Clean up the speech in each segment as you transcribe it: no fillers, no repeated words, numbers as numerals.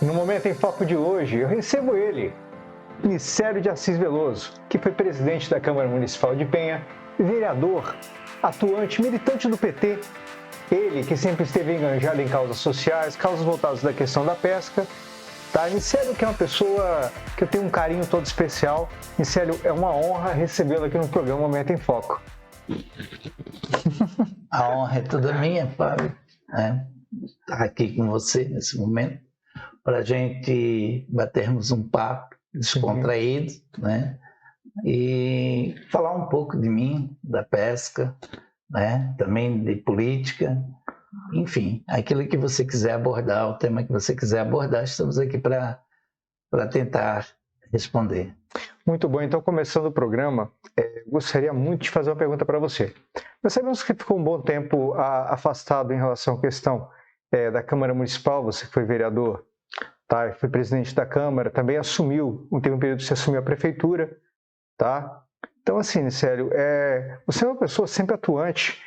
No Momento em Foco de hoje, eu recebo ele, Nicélio de Assis Veloso, que foi presidente da Câmara Municipal de Penha, vereador, atuante, militante do PT. Ele que sempre esteve enganjado em causas sociais, causas voltadas da questão da pesca. Tá? Nicélio, que é uma pessoa que eu tenho um carinho todo especial. Nicélio, é uma honra recebê-lo aqui no programa Momento em Foco. A honra é toda minha, Fábio, estar aqui com você nesse momento, para a gente batermos um papo descontraído, né? E falar um pouco de mim, da pesca, né? Também de política, enfim, aquilo que você quiser abordar, o tema que você quiser abordar, estamos aqui para tentar responder. Muito bom, então começando o programa, gostaria muito de fazer uma pergunta para você. Nós sabemos que ficou um bom tempo afastado em relação à questão da Câmara Municipal, você foi vereador, tá? Foi presidente da Câmara, também teve um período que você assumiu a prefeitura, tá? Então assim, Nicélio, você é uma pessoa sempre atuante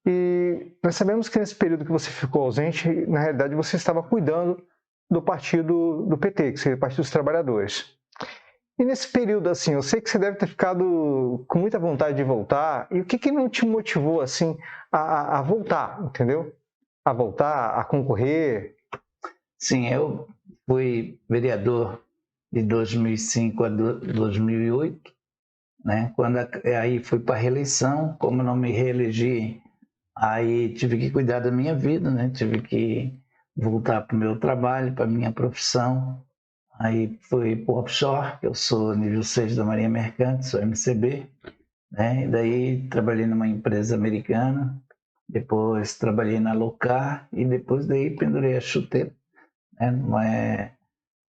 e nós sabemos que nesse período que você ficou ausente, na realidade você estava cuidando do partido do PT, que seria o Partido dos Trabalhadores. E nesse período, assim, eu sei que você deve ter ficado com muita vontade de voltar. E o que não te motivou, assim, a voltar, entendeu? A voltar, a concorrer? Sim, eu fui vereador de 2005 a 2008, né? Quando aí fui para a reeleição, como não me reelegi, aí tive que cuidar da minha vida, né? Tive que voltar para o meu trabalho, para a minha profissão. Aí fui para o offshore, que eu sou nível 6 da Marinha Mercante, sou MCB, né? E daí trabalhei numa empresa americana, depois trabalhei na Locar e depois daí pendurei a chuteira, né?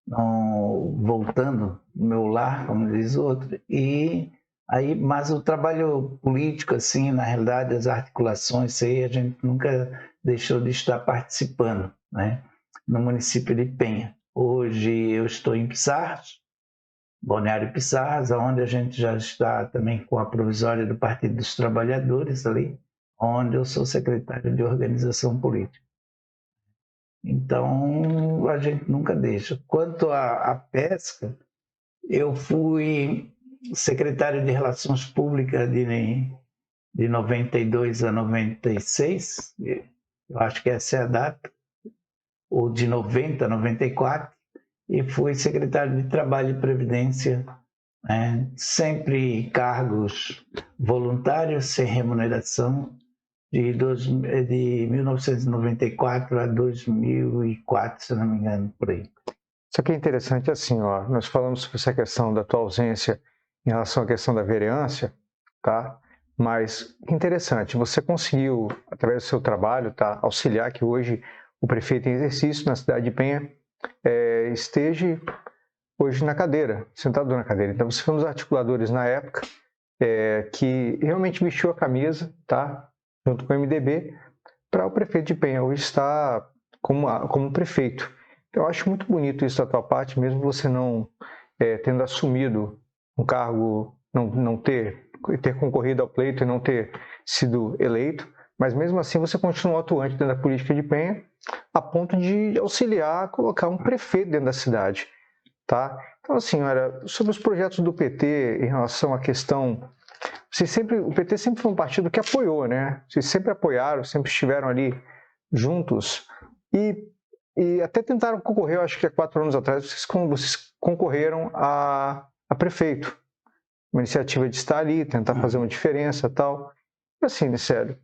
Não, voltando no meu lar, como diz o outro, e aí, mas o trabalho político, assim, na realidade, as articulações, isso aí a gente nunca deixou de estar participando, né? No município de Penha. Hoje eu estou em Pissarras, Balneário Pissarras, onde a gente já está também com a provisória do Partido dos Trabalhadores ali, onde eu sou secretário de organização política. Então, a gente nunca deixa. Quanto à pesca, eu fui secretário de Relações Públicas de 92 a 96, eu acho que essa é a data, ou de 90 a 94, e fui secretário de Trabalho e Previdência, né? Sempre cargos voluntários, sem remuneração, de 1994 a 2004, se não me engano, por aí. Isso aqui é interessante, assim, ó, nós falamos sobre essa questão da tua ausência em relação à questão da vereança, tá? Mas, interessante, você conseguiu, através do seu trabalho, tá, auxiliar que hoje o prefeito em exercício na cidade de Penha esteja hoje na cadeira, sentado na cadeira. Então, você foi um dos articuladores na época que realmente vestiu a camisa, tá? Junto com o MDB, para o prefeito de Penha hoje estar como prefeito. Eu acho muito bonito isso da tua parte, mesmo você não tendo assumido um cargo, não ter concorrido ao pleito e não ter sido eleito, mas mesmo assim você continuou atuante dentro da política de Penha, a ponto de auxiliar, colocar um prefeito dentro da cidade. Tá? Então, assim, sobre os projetos do PT em relação à questão... o PT sempre foi um partido que apoiou, né? Vocês sempre apoiaram, sempre estiveram ali juntos e até tentaram concorrer, eu acho que há 4 anos atrás, vocês concorreram a prefeito. Uma iniciativa de estar ali, tentar fazer uma diferença e tal. Assim, sério,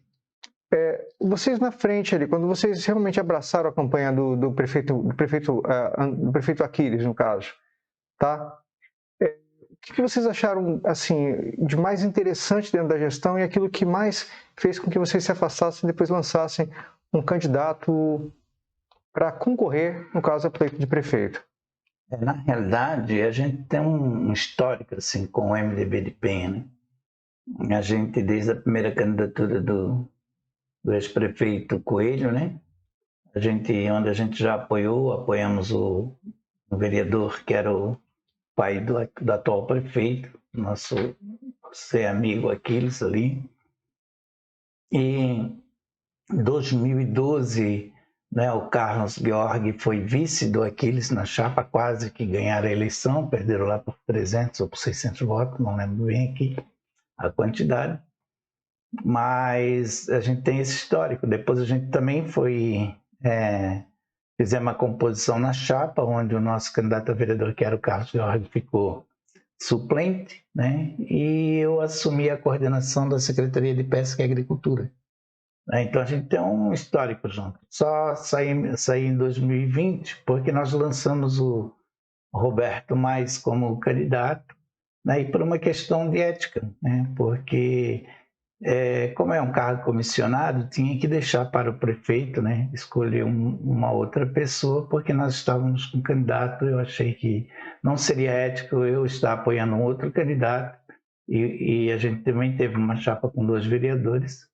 vocês na frente ali, quando vocês realmente abraçaram a campanha do prefeito Aquiles, no caso, tá? O que vocês acharam assim de mais interessante dentro da gestão e aquilo que mais fez com que vocês se afastassem e depois lançassem um candidato para concorrer, no caso, a pleito de prefeito? Na realidade, a gente tem um histórico assim, com o MDB de Penha, né? A gente, desde a primeira candidatura do ex-prefeito Coelho, né? Onde a gente já apoiamos o vereador que era o pai do atual prefeito, nosso ser amigo Aquiles ali. E em 2012 né? O Carlos Gheorghe foi vice do Aquiles na chapa, quase que ganharam a eleição, perderam lá por 300 ou por 600 votos, não lembro bem aqui a quantidade. Mas a gente tem esse histórico. Depois a gente também fizemos uma composição na chapa, onde o nosso candidato a vereador, que era o Carlos Gheorghe, ficou suplente, né? E eu assumi a coordenação da Secretaria de Pesca e Agricultura. Então a gente tem um histórico junto. Só saí em 2020 porque nós lançamos o Roberto Mais como candidato, né? E por uma questão de ética, né? Porque como é um cargo comissionado, tinha que deixar para o prefeito, né, escolher uma outra pessoa, porque nós estávamos com um candidato. Eu achei que não seria ético eu estar apoiando um outro candidato, e a gente também teve uma chapa com 2 vereadores,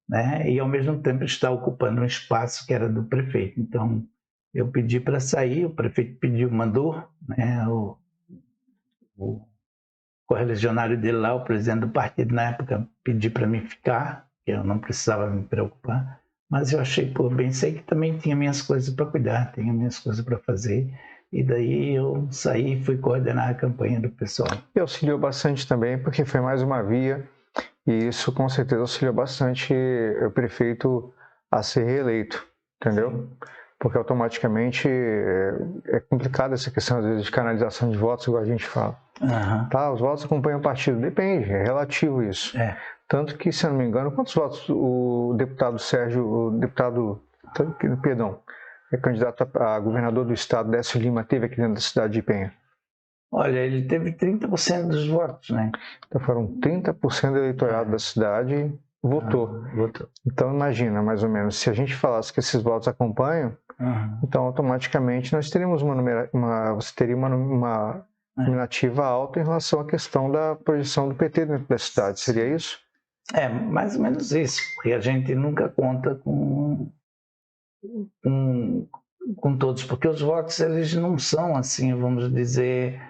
né, e ao mesmo tempo estar ocupando um espaço que era do prefeito. Então, eu pedi para sair, o prefeito mandou, né, o correligionário dele lá, o presidente do partido na época, pediu para mim ficar, que eu não precisava me preocupar, mas eu achei por bem, sei que também tinha minhas coisas para cuidar, tinha minhas coisas para fazer, e daí eu saí e fui coordenar a campanha do pessoal. E auxiliou bastante também, porque foi mais uma via, e isso com certeza auxiliou bastante o prefeito a ser reeleito, entendeu? Sim. Porque automaticamente é complicado essa questão, às vezes, de canalização de votos, igual a gente fala. Uhum. Tá, os votos acompanham o partido, depende, é relativo isso. Tanto que, se eu não me engano, quantos votos o deputado candidato a governador do estado, Décio Lima, teve aqui dentro da cidade de Penha? Olha, ele teve 30% dos votos, né? Então foram 30% do eleitorado da cidade votou. Votou. Então imagina, mais ou menos, se a gente falasse que esses votos acompanham, então automaticamente nós teríamos você teria uma nominativa alta em relação à questão da projeção do PT dentro da cidade, seria isso? Mais ou menos isso, porque a gente nunca conta com todos, porque os votos eles não são assim, vamos dizer,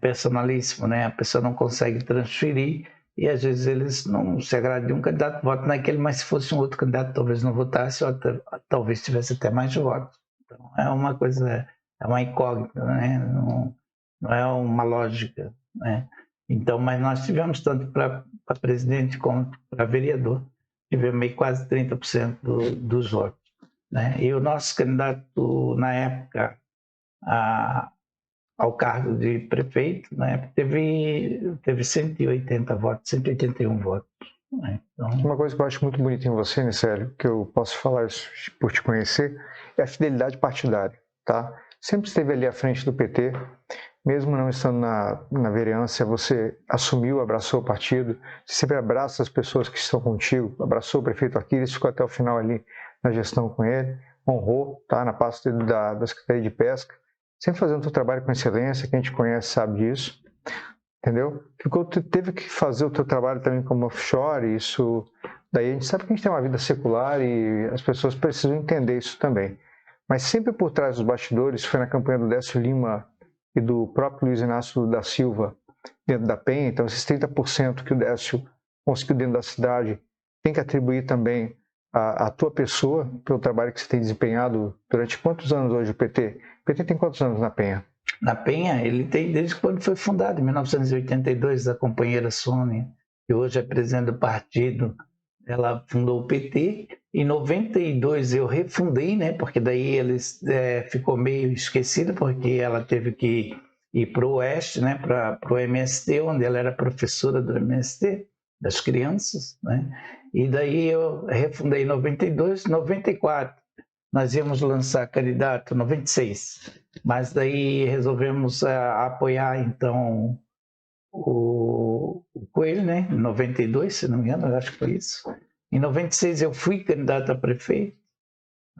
personalíssimo, né? A pessoa não consegue transferir e às vezes eles não se agradam de um candidato, vota naquele, mas se fosse um outro candidato talvez não votasse, ou talvez tivesse até mais votos. Então é uma coisa, é uma incógnita, né? Não é uma lógica, né? Então, mas nós tivemos tanto para presidente como para vereador, tivemos meio quase 30% dos votos, né? E o nosso candidato na época ao cargo de prefeito, né, teve 180 votos, 181 votos. Né? Então... Uma coisa que eu acho muito bonita em você, Nicélio, que eu posso falar isso por te conhecer, é a fidelidade partidária, tá? Sempre esteve ali à frente do PT, mesmo não estando na vereança, você assumiu, abraçou o partido, sempre abraça as pessoas que estão contigo, abraçou o prefeito Aquiles, ficou até o final ali na gestão com ele, honrou, tá? Na pasta da Secretaria de Pesca, sempre fazendo o seu trabalho com excelência, quem te conhece sabe disso, entendeu? Teve que fazer o teu trabalho também como offshore, isso, daí a gente sabe que a gente tem uma vida secular e as pessoas precisam entender isso também. Mas sempre por trás dos bastidores, foi na campanha do Décio Lima e do próprio Luiz Inácio da Silva, dentro da Penha, então esses 30% que o Décio conseguiu dentro da cidade, tem que atribuir também a tua pessoa, pelo trabalho que você tem desempenhado durante quantos anos hoje o PT? O PT tem quantos anos na Penha? Na Penha, ele tem desde quando foi fundado, em 1982, a companheira Sônia, que hoje é presidente do partido, ela fundou o PT. Em 92 eu refundei, né? Porque daí eles ficou meio esquecido, porque ela teve que ir para o Oeste, né? Para o MST, onde ela era professora do MST, das crianças, né? E daí eu refundei em 92, 94 nós íamos lançar candidato 96, mas daí resolvemos apoiar então o Coelho, né? Em 92, se não me engano, eu acho que foi isso. Em 96 eu fui candidato a prefeito,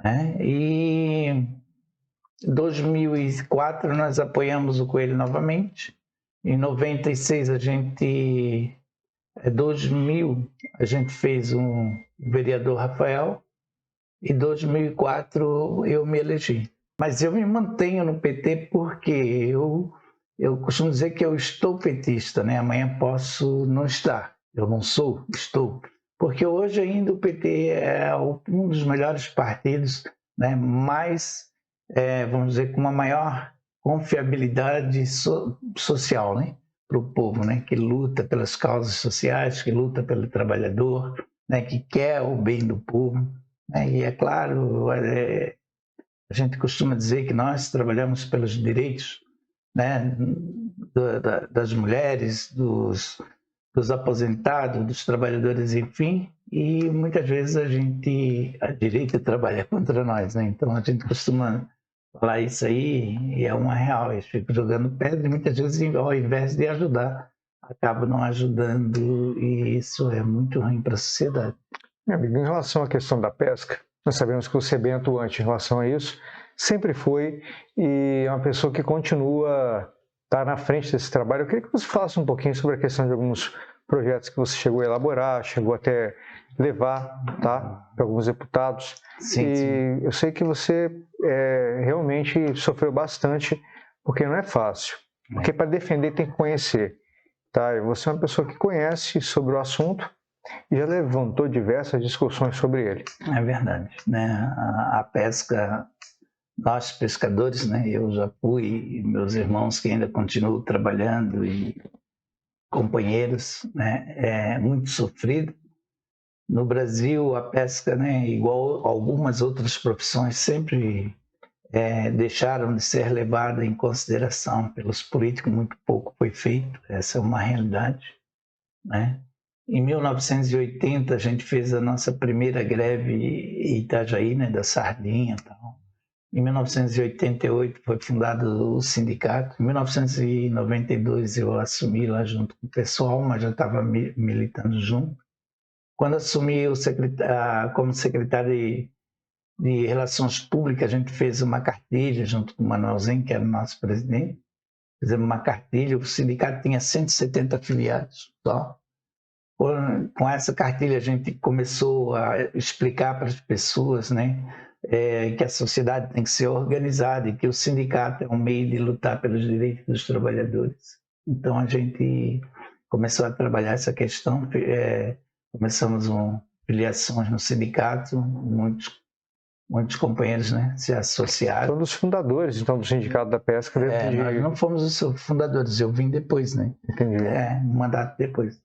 né? E em 2004 nós apoiamos o Coelho novamente. Em 96 2000 a gente fez um vereador Rafael. Em 2004 eu me elegi. Mas eu me mantenho no PT porque eu costumo dizer que eu estou petista, né? Amanhã posso não estar. Eu não sou, estou. Porque hoje ainda o PT é um dos melhores partidos né, mais, vamos dizer, com uma maior confiabilidade social, né, para o povo, né, que luta pelas causas sociais, que luta pelo trabalhador, né, que quer o bem do povo, né, e é claro, a gente costuma dizer que nós trabalhamos pelos direitos, né, das mulheres, dos aposentados, dos trabalhadores, enfim, e muitas vezes a direita trabalha contra nós, né? Então a gente costuma falar isso aí e é uma real, eles ficam jogando pedra e muitas vezes ao invés de ajudar, acabam não ajudando e isso é muito ruim para a sociedade. Meu amigo, em relação à questão da pesca, nós sabemos que você é bem atuante em relação a isso, sempre foi e é uma pessoa que continua tá na frente desse trabalho. Eu queria que você falasse um pouquinho sobre a questão de alguns projetos que você chegou a elaborar, chegou até levar, tá, para alguns deputados. Sim, e sim. Eu sei que você realmente sofreu bastante, porque não é fácil. Porque para defender tem que conhecer, tá? E você é uma pessoa que conhece sobre o assunto e já levantou diversas discussões sobre ele. É verdade, né? A pesca, nós pescadores, né? Eu já fui, meus irmãos que ainda continuam trabalhando e companheiros, né? É muito sofrido. No Brasil, a pesca, né? Igual algumas outras profissões, sempre deixaram de ser levada em consideração pelos políticos. Muito pouco foi feito. Essa é uma realidade, né? Em 1980 a gente fez a nossa primeira greve em Itajaí, né? Da sardinha, e tal. Em 1988 foi fundado o sindicato. Em 1992 eu assumi lá junto com o pessoal, mas já estava militando junto. Quando assumi como secretário de Relações Públicas, a gente fez uma cartilha junto com o Manuelzinho, que era o nosso presidente. Fizemos uma cartilha, o sindicato tinha 170 afiliados só. Com essa cartilha a gente começou a explicar para as pessoas, né, que a sociedade tem que ser organizada e que o sindicato é um meio de lutar pelos direitos dos trabalhadores. Então a gente começou a trabalhar essa questão, começamos filiações no sindicato, muitos companheiros, né, se associaram. Foi um dos fundadores, então, do Sindicato da Pesca. Nós não fomos os fundadores, eu vim depois, né? Entendi. Um mandato depois.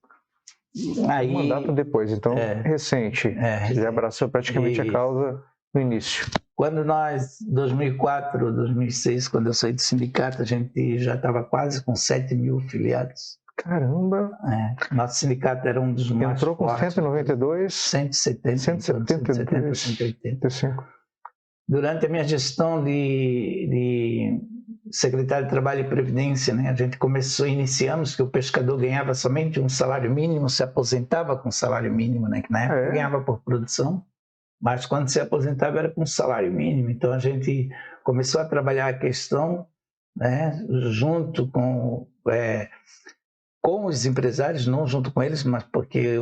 Um mandato depois, então, recente. Você já abraçou praticamente a causa no início. Quando nós, 2004, 2006, quando eu saí do sindicato, a gente já estava quase com 7 mil filiados. Caramba! Nosso sindicato era um dos mais fortes. Entrou com 192? 170, 180. Durante a minha gestão de secretário de Trabalho e Previdência, né, a gente iniciamos que o pescador ganhava somente um salário mínimo, se aposentava com salário mínimo, né, que na época ganhava por produção, mas quando se aposentava era com salário mínimo. Então a gente começou a trabalhar a questão, né, junto com os empresários, não junto com eles, mas porque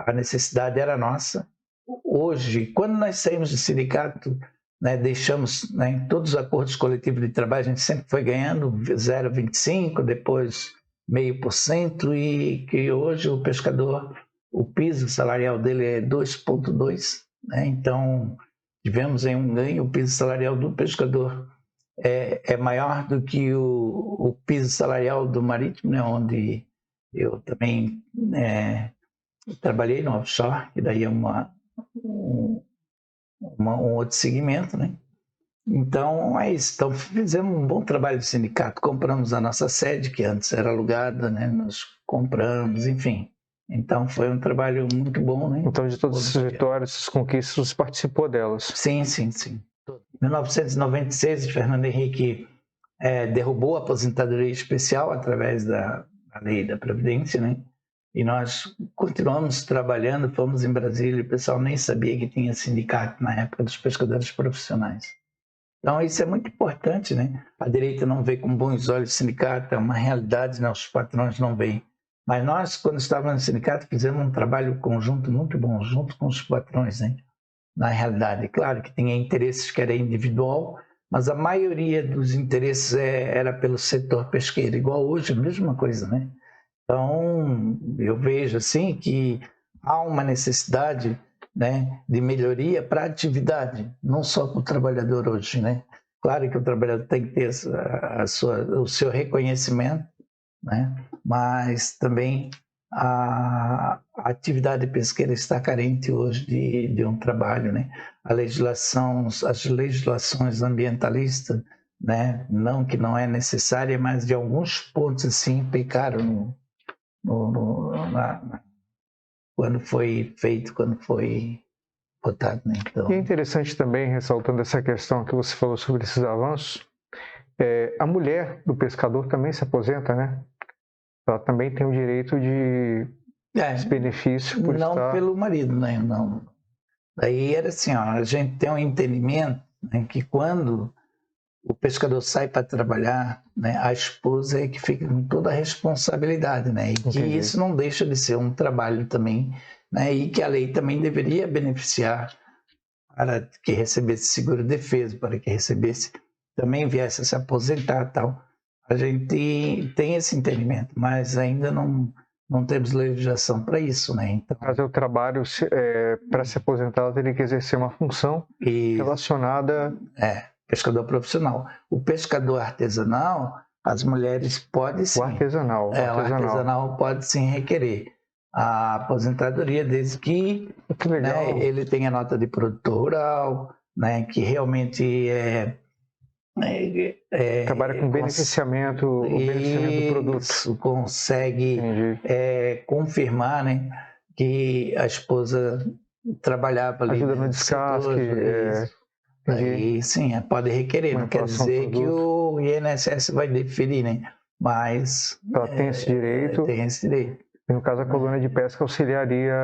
a necessidade era nossa. Hoje, quando nós saímos do sindicato, né, deixamos, né, em todos os acordos coletivos de trabalho, a gente sempre foi ganhando 0,25%, depois 0,5%, e que hoje o pescador, o piso salarial dele é 2,2%, né? Então tivemos aí um ganho. O piso salarial do pescador é maior do que o piso salarial do marítimo, né, onde eu também trabalhei no offshore, que daí é um outro segmento, né? Então é isso. Então fizemos um bom trabalho de sindicato. Compramos a nossa sede, que antes era alugada, né? Nós compramos, enfim. Então foi um trabalho muito bom, né? Então de todas essas vitórias, essas conquistas, você participou delas? Sim. Em 1996, Fernando Henrique derrubou a aposentadoria especial através da lei da Previdência, né? E nós continuamos trabalhando, fomos em Brasília, o pessoal nem sabia que tinha sindicato na época dos pescadores profissionais. Então isso é muito importante, né? A direita não vê com bons olhos o sindicato, é uma realidade, né? Os patrões não veem. Mas nós, quando estávamos no sindicato, fizemos um trabalho conjunto muito bom, junto com os patrões, né? Na realidade, claro que tinha interesses que era individual, mas a maioria dos interesses era pelo setor pesqueiro, igual hoje, a mesma coisa, né? Então, eu vejo assim que há uma necessidade né, de melhoria para a atividade, não só para o trabalhador hoje, né? Claro que o trabalhador tem que ter o seu reconhecimento, né? Mas também a atividade pesqueira está carente hoje de um trabalho, né? As legislações ambientalistas, né? Não que não é necessária, mas de alguns pontos assim pecaram quando foi feito, quando foi votado, né? Então, E é interessante também, ressaltando essa questão que você falou sobre esses avanços, a mulher do pescador também se aposenta, né? Ela também tem o direito de esse benefício por não estar... pelo marido, né? Não. Daí era assim, ó, a gente tem um entendimento, né, que quando o pescador sai para trabalhar, né, a esposa é que fica com toda a responsabilidade, né? E que Entendi. isso não deixa de ser um trabalho também, né? E que a lei também deveria beneficiar para que recebesse seguro-defeso, para que recebesse, também viesse a se aposentar e tal. A gente tem esse entendimento, mas ainda não temos legislação para isso, né? Então, Fazer o trabalho, para se aposentar, ela teria que exercer uma função relacionada... pescador profissional. O pescador artesanal, as mulheres podem sim. O artesanal. O artesanal pode sim requerer a aposentadoria, desde que, né, ele tenha nota de produtor rural, né, que realmente trabalha com beneficiamento, o beneficiamento do produto. Isso, consegue confirmar, né, que a esposa trabalhava ali. Ajuda no descasque. Aí sim, pode requerer, não quer dizer que o INSS vai deferir, né? Mas ela tem esse direito. Tem esse direito. E no caso, a colônia de pesca auxiliaria...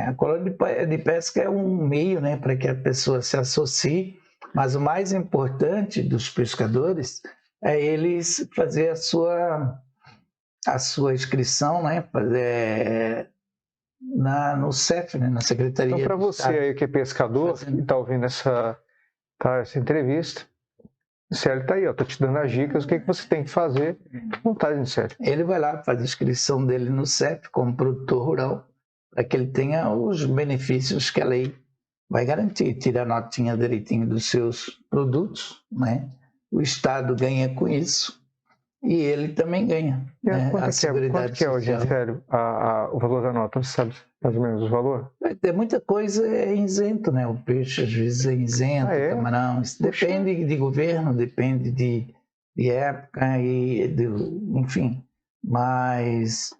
A colônia de pesca é um meio, né, para que a pessoa se associe, mas o mais importante dos pescadores é eles fazer a sua inscrição, né, no CEF, né, na Secretaria. Então, para você aí que é pescador e está ouvindo essa entrevista, Célio está aí, estou te dando as dicas, o que você tem que fazer. Vontade, Célio. Ele vai lá, faz a inscrição dele no CEF como produtor rural, para que ele tenha os benefícios que a lei vai garantir. Tira a notinha direitinho dos seus produtos, né? O Estado ganha com isso e ele também ganha. Né? Quanto que é hoje, Célio, o valor da nota? Você sabe mais ou menos o valor? Tem muita coisa isento, né? O peixe às vezes é isento, o camarão. Isso depende de governo, depende de época enfim. Mas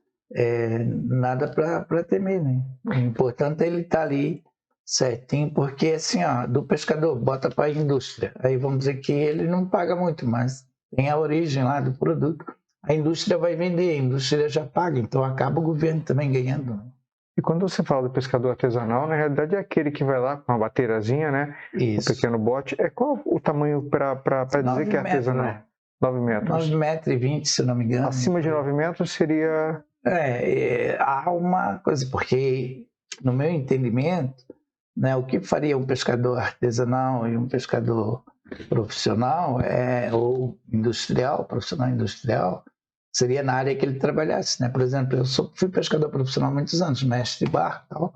nada para temer, né? O importante é ele estar ali certinho, porque assim, ó, do pescador bota para a indústria. Aí vamos dizer que ele não paga muito, mas tem a origem lá do produto. A indústria vai vender, a indústria já paga, então acaba o governo também ganhando, né? E quando você fala do pescador artesanal, na realidade é aquele que vai lá com uma bateirazinha, né? Isso. Um pequeno bote. Qual o tamanho para dizer que é artesanal? Né? 9 metros. 9,20 metros, se eu não me engano. Acima de 9 metros seria... há uma coisa, porque no meu entendimento, né, o que faria um pescador artesanal e um pescador profissional ou industrial, profissional industrial, seria na área que ele trabalhasse, né? Por exemplo, eu fui pescador profissional há muitos anos, mestre de barco e tal.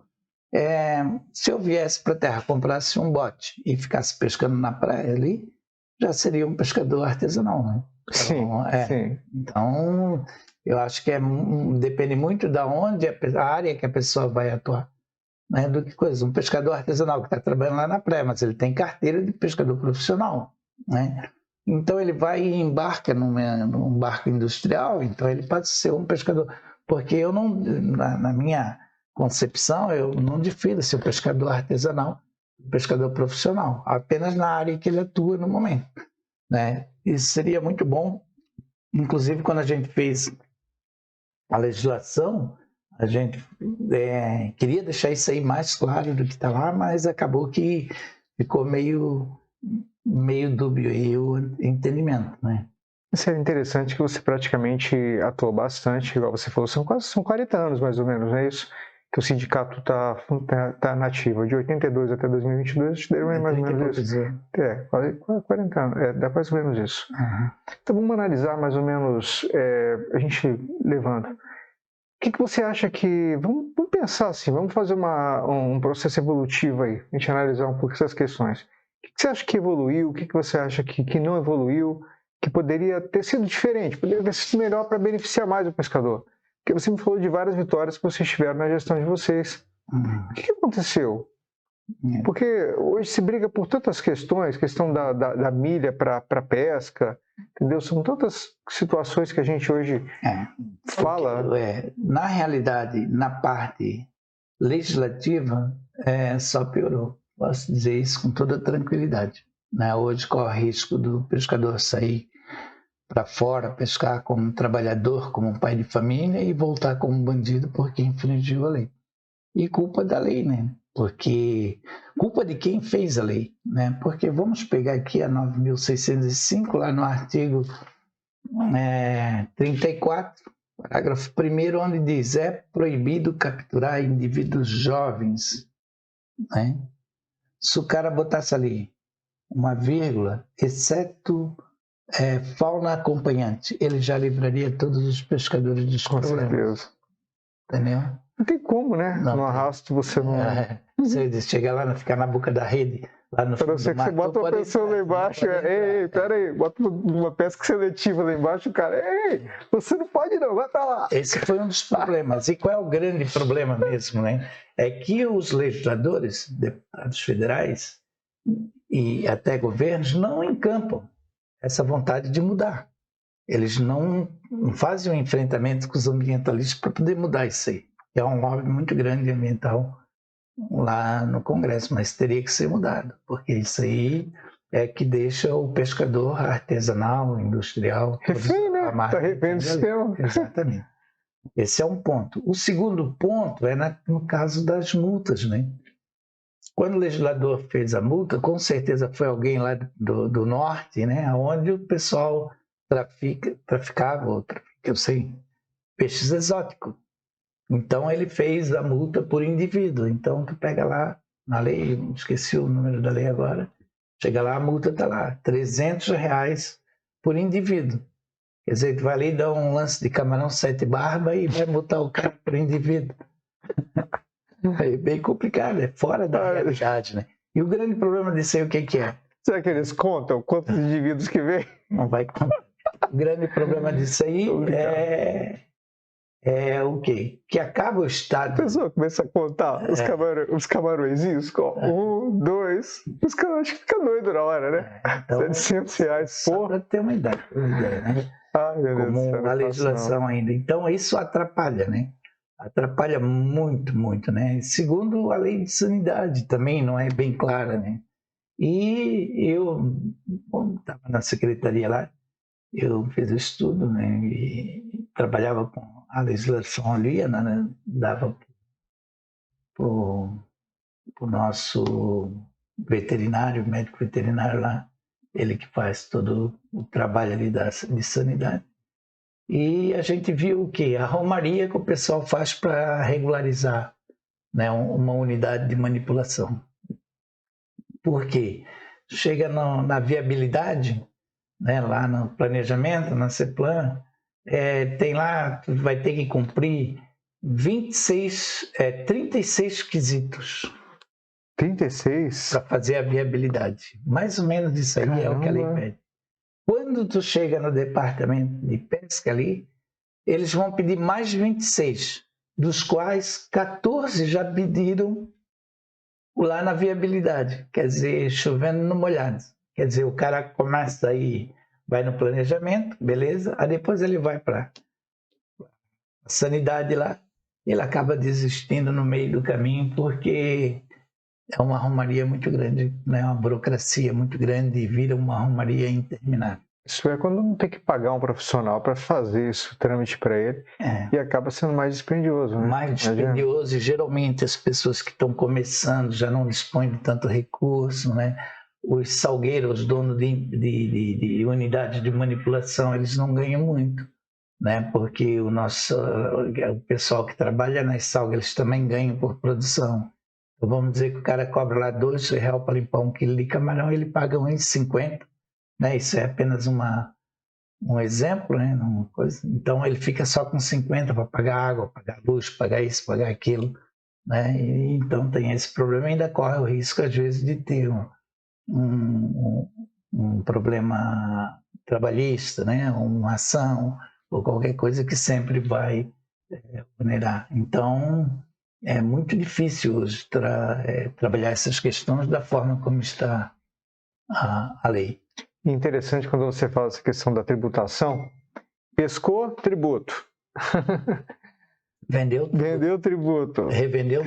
Se eu viesse para a terra, comprasse um bote e ficasse pescando na praia ali, já seria um pescador artesanal, né? Então, sim. Então, eu acho que depende muito da onde a área que a pessoa vai atuar, né? Do que coisa. Um pescador artesanal que está trabalhando lá na praia, mas ele tem carteira de pescador profissional, né? Então ele vai e embarca num barco industrial, então ele pode ser um pescador, porque eu não, na minha concepção, eu não difiro se o pescador artesanal, o pescador profissional, apenas na área que ele atua no momento, né? Isso seria muito bom. Inclusive, quando a gente fez a legislação, a gente queria deixar isso aí mais claro do que está lá, mas acabou que ficou meio dúbio aí o entendimento, né? Isso é interessante que você praticamente atuou bastante, igual você falou, são 40 anos mais ou menos, não é isso? Que o sindicato tá nativo, de 82 até 2022, deram mais ou menos isso. Quase 40 anos, dá mais ou menos isso. Uhum. Então vamos analisar mais ou menos, a gente levando. que você acha que... Vamos pensar assim, vamos fazer um processo evolutivo aí, a gente analisar um pouco essas questões. O que você acha que evoluiu, o que você acha que não evoluiu, que poderia ter sido diferente, poderia ter sido melhor para beneficiar mais o pescador? Porque você me falou de várias vitórias que vocês tiveram na gestão de vocês. O que aconteceu? Porque hoje se briga por tantas questões, questão da milha para pesca, entendeu? São tantas situações que a gente hoje fala. Na realidade, na parte legislativa, só piorou. Posso dizer isso com toda tranquilidade. Né? Hoje corre risco do pescador sair para fora, pescar como um trabalhador, como um pai de família e voltar como um bandido porque infringiu a lei. E culpa da lei, né? Porque culpa de quem fez a lei, né? Porque vamos pegar aqui a 9.605, lá no artigo 34, parágrafo 1º, onde diz: é proibido capturar indivíduos jovens, né? Se o cara botasse ali uma vírgula, exceto fauna acompanhante, ele já livraria todos os pescadores dos problemas. Com certeza. Entendeu? Não tem como, né? No arrasto você não... Você chega lá, ficar na boca da rede, lá no fundo do mar. Você bota uma pessoa lá embaixo, peraí, bota uma pesca seletiva lá embaixo, o cara, você não pode não, vai pra lá. Esse foi um dos problemas. E qual é o grande problema mesmo, né? É que os legisladores, deputados federais e até governos não encampam essa vontade de mudar. Eles não fazem um enfrentamento com os ambientalistas para poder mudar isso aí. É um lobby muito grande ambiental lá no Congresso, mas teria que ser mudado, porque isso aí é que deixa o pescador artesanal, industrial... Refém, né? Está refém do sistema. Exatamente. Esse é um ponto. O segundo ponto é no caso das multas, né? Quando o legislador fez a multa, com certeza foi alguém lá do norte, né? Onde o pessoal traficava, eu sei, peixes exóticos. Então ele fez a multa por indivíduo. Então tu pega lá na lei, esqueci o número da lei agora, chega lá, a multa está lá, R$300 por indivíduo. Quer dizer, tu vai ali dar um lance de camarão 7 barba e vai multar o cara por indivíduo. É bem complicado, é fora da realidade, né? E o grande problema disso aí, o que é? Será que eles contam quantos indivíduos que vem? Não vai contar. O grande problema disso aí é o quê? Que acaba o Estado... A pessoa começa a contar os camarõezinhos, 1, 2... Os caras acham que fica doido na hora, né? Então, R$700, só para ter uma ideia, né? Como a legislação ainda. Então, isso atrapalha, né? Atrapalha muito, muito, né? Segundo, a lei de sanidade também não é bem clara, né? E eu estava na secretaria lá, eu fiz o estudo, né? E trabalhava com a legislação ali, né? Dava para o nosso veterinário, médico veterinário lá, ele que faz todo o trabalho ali de sanidade. E a gente viu o quê? A romaria que o pessoal faz para regularizar, né, uma unidade de manipulação. Por quê? Chega na viabilidade, né, lá no planejamento, na CEPLAN, tem lá, vai ter que cumprir 36 quesitos. 36? Para fazer a viabilidade. Mais ou menos isso aí. Caramba. É o que a lei pede. Quando tu chega no departamento de pesca ali, eles vão pedir mais 26, dos quais 14 já pediram lá na viabilidade. Quer dizer, chovendo no molhado. Quer dizer, o cara começa aí, vai no planejamento, beleza, aí depois ele vai para a sanidade lá, ele acaba desistindo no meio do caminho porque é uma romaria muito grande, né? Uma burocracia muito grande e vira uma romaria interminável. Isso é quando não tem que pagar um profissional para fazer isso, trâmite para ele, e acaba sendo mais dispendioso, né? Mais dispendioso, e geralmente as pessoas que estão começando já não dispõem de tanto recurso, né? Os salgueiros, os donos de unidades de manipulação, eles não ganham muito, né? Porque o pessoal que trabalha nas salgas, eles também ganham por produção. Então, vamos dizer que o cara cobra lá R$2 para limpar 1 quilo de camarão, ele paga R$1,50, né? Isso é apenas uma um exemplo, né? Uma coisa. Então ele fica só com 50 para pagar água, pagar luz, pagar isso, pagar aquilo, né? E, então tem esse problema e ainda corre o risco às vezes de ter um problema trabalhista, né? Uma ação ou qualquer coisa que sempre vai vulnerar. Então é muito difícil hoje trabalhar essas questões da forma como está a lei. Interessante quando você fala essa questão da tributação. Pescou, tributo. Vendeu tributo. Revendeu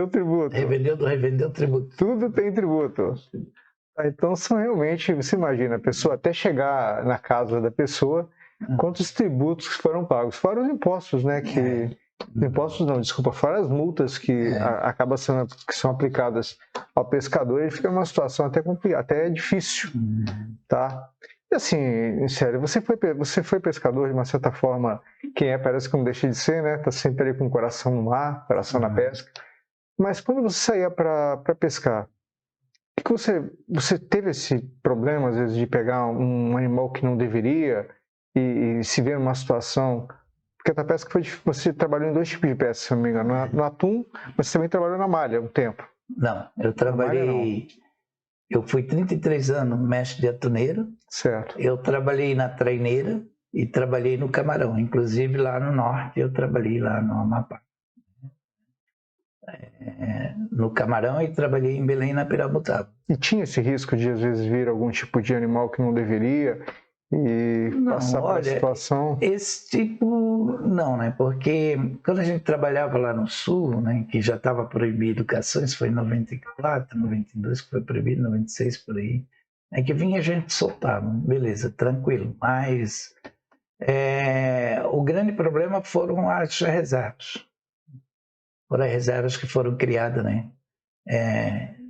tributo. Revendeu tributo. Tudo tem tributo. Então são realmente, você imagina, a pessoa até chegar na casa da pessoa, quantos tributos foram pagos, fora os impostos, né? Impostos não, desculpa, fora as multas que que são aplicadas ao pescador, ele fica numa situação até difícil, tá? E assim, sério, você foi pescador de uma certa forma, parece que não deixa de ser, né? Tá sempre ali com o coração no mar, coração na pesca. Mas quando você saía para pescar, que você teve esse problema, às vezes, de pegar um animal que não deveria e se ver numa situação... Porque a pesca você trabalhou em 2 tipos de pesca, se não me engano. No atum, mas você também trabalhou na malha um tempo. Não, eu trabalhei... Eu fui 33 anos mestre de atuneiro. Certo. Eu trabalhei na traineira e trabalhei no camarão. Inclusive lá no norte, eu trabalhei lá no Amapá. No camarão e trabalhei em Belém, na Piraputaba. E tinha esse risco de às vezes vir algum tipo de animal que não deveria e passar por essa situação? Esse tipo não, né? Porque quando a gente trabalhava lá no sul, né, que já estava proibido cação, isso foi em 94, 92 que foi proibido, 96 por aí, é que vinha a gente soltava, beleza, tranquilo. Mas o grande problema foram as reservas. Foram as reservas que foram criadas, né?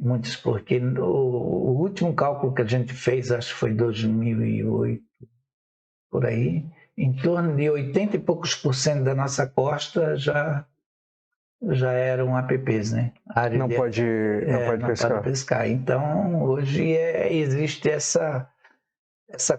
Muitos, porque o último cálculo que a gente fez, acho que foi em 2008, por aí, em torno de 80 e poucos % da nossa costa já eram APPs, né? Não pode pescar. Então, hoje existe essa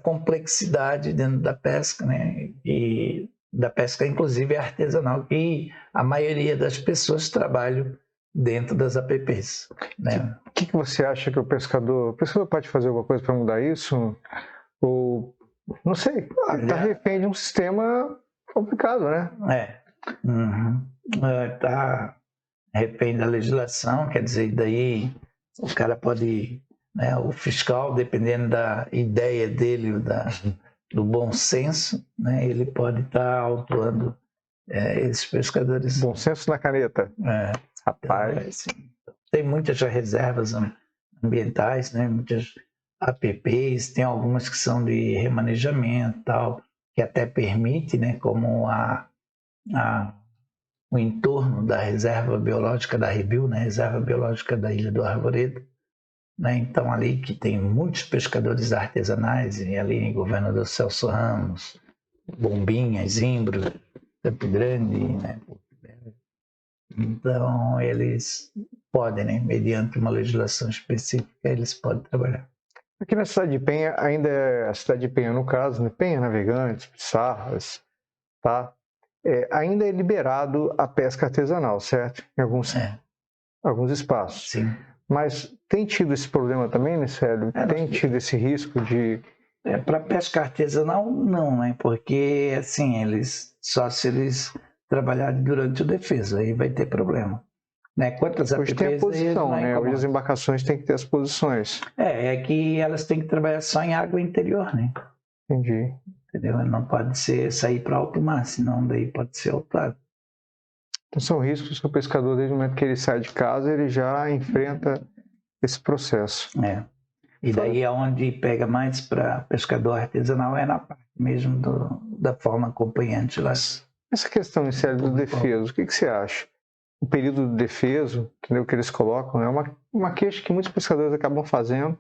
complexidade dentro da pesca, né? E da pesca, inclusive, artesanal, que a maioria das pessoas trabalham dentro das APPs. Né? O que você acha que o pescador pode fazer alguma coisa para mudar isso? Ou, não sei, está refém de um sistema complicado, né? Está refém da legislação, quer dizer, daí o cara pode, né, o fiscal, dependendo da ideia dele, do bom senso, né, ele pode estar autuando esses pescadores. Bom senso na caneta. Rapaz. Então, assim, tem muitas reservas ambientais, né, muitas APPs, tem algumas que são de remanejamento e tal, que até permite, né, como o entorno da reserva biológica da Rebil, né, reserva biológica da Ilha do Arvoredo, né, então ali que tem muitos pescadores artesanais, e ali em Governador Celso Ramos, Bombinhas, Zimbro, Campo Grande, né, então eles podem, né, mediante uma legislação específica, eles podem trabalhar. Aqui na cidade de Penha, ainda é a cidade de Penha, no caso, né? Penha, Navegantes, Pissarras, tá? Ainda é liberado a pesca artesanal, certo? Em alguns espaços. Sim. Mas tem tido esse problema também, né, Célio? Tem tido esse risco de... Para pesca artesanal, não, né? Porque, assim, só se eles trabalharem durante o defeso, aí vai ter problema. Né? Quantas Hoje tem a posição, né? Hoje as embarcações têm que ter as posições. É que elas têm que trabalhar só em água interior, né? Entendi. Entendeu? Não pode sair para alto mar, senão daí pode ser autuado. Então são riscos que o pescador, desde o momento que ele sai de casa, ele já enfrenta esse processo. E daí aonde pega mais para pescador artesanal é na parte mesmo da forma acompanhante lá. Essa questão, Célio, do defeso, o que você acha? O período de defeso, entendeu, que eles colocam, é uma queixa que muitos pescadores acabam fazendo.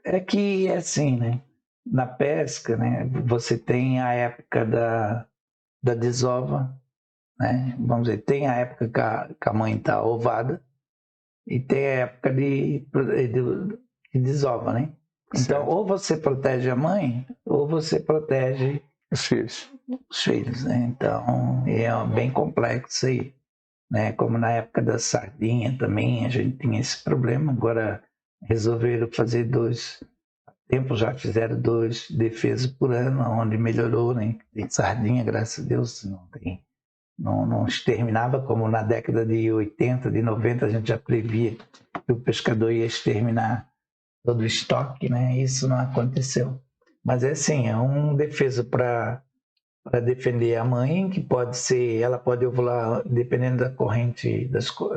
É que é assim, né? Na pesca, né, você tem a época da desova, né? Vamos dizer, tem a época que a mãe está ovada e tem a época de desova, né? Então, Certo. ou você protege a mãe, ou você protege Os filhos. os filhos, né? Então, é bem complexo aí, né? Como na época da sardinha também, a gente tinha esse problema. Agora resolveram fazer 2 tempos, já fizeram 2 defesas por ano, onde melhorou, né? Tem sardinha, graças a Deus, não tem. Não exterminava, como na década de 80, de 90, a gente já previa que o pescador ia exterminar todo o estoque, né? Isso não aconteceu. Mas é assim, é um defesa para defender a mãe, que pode ser, ela pode ovular dependendo da corrente,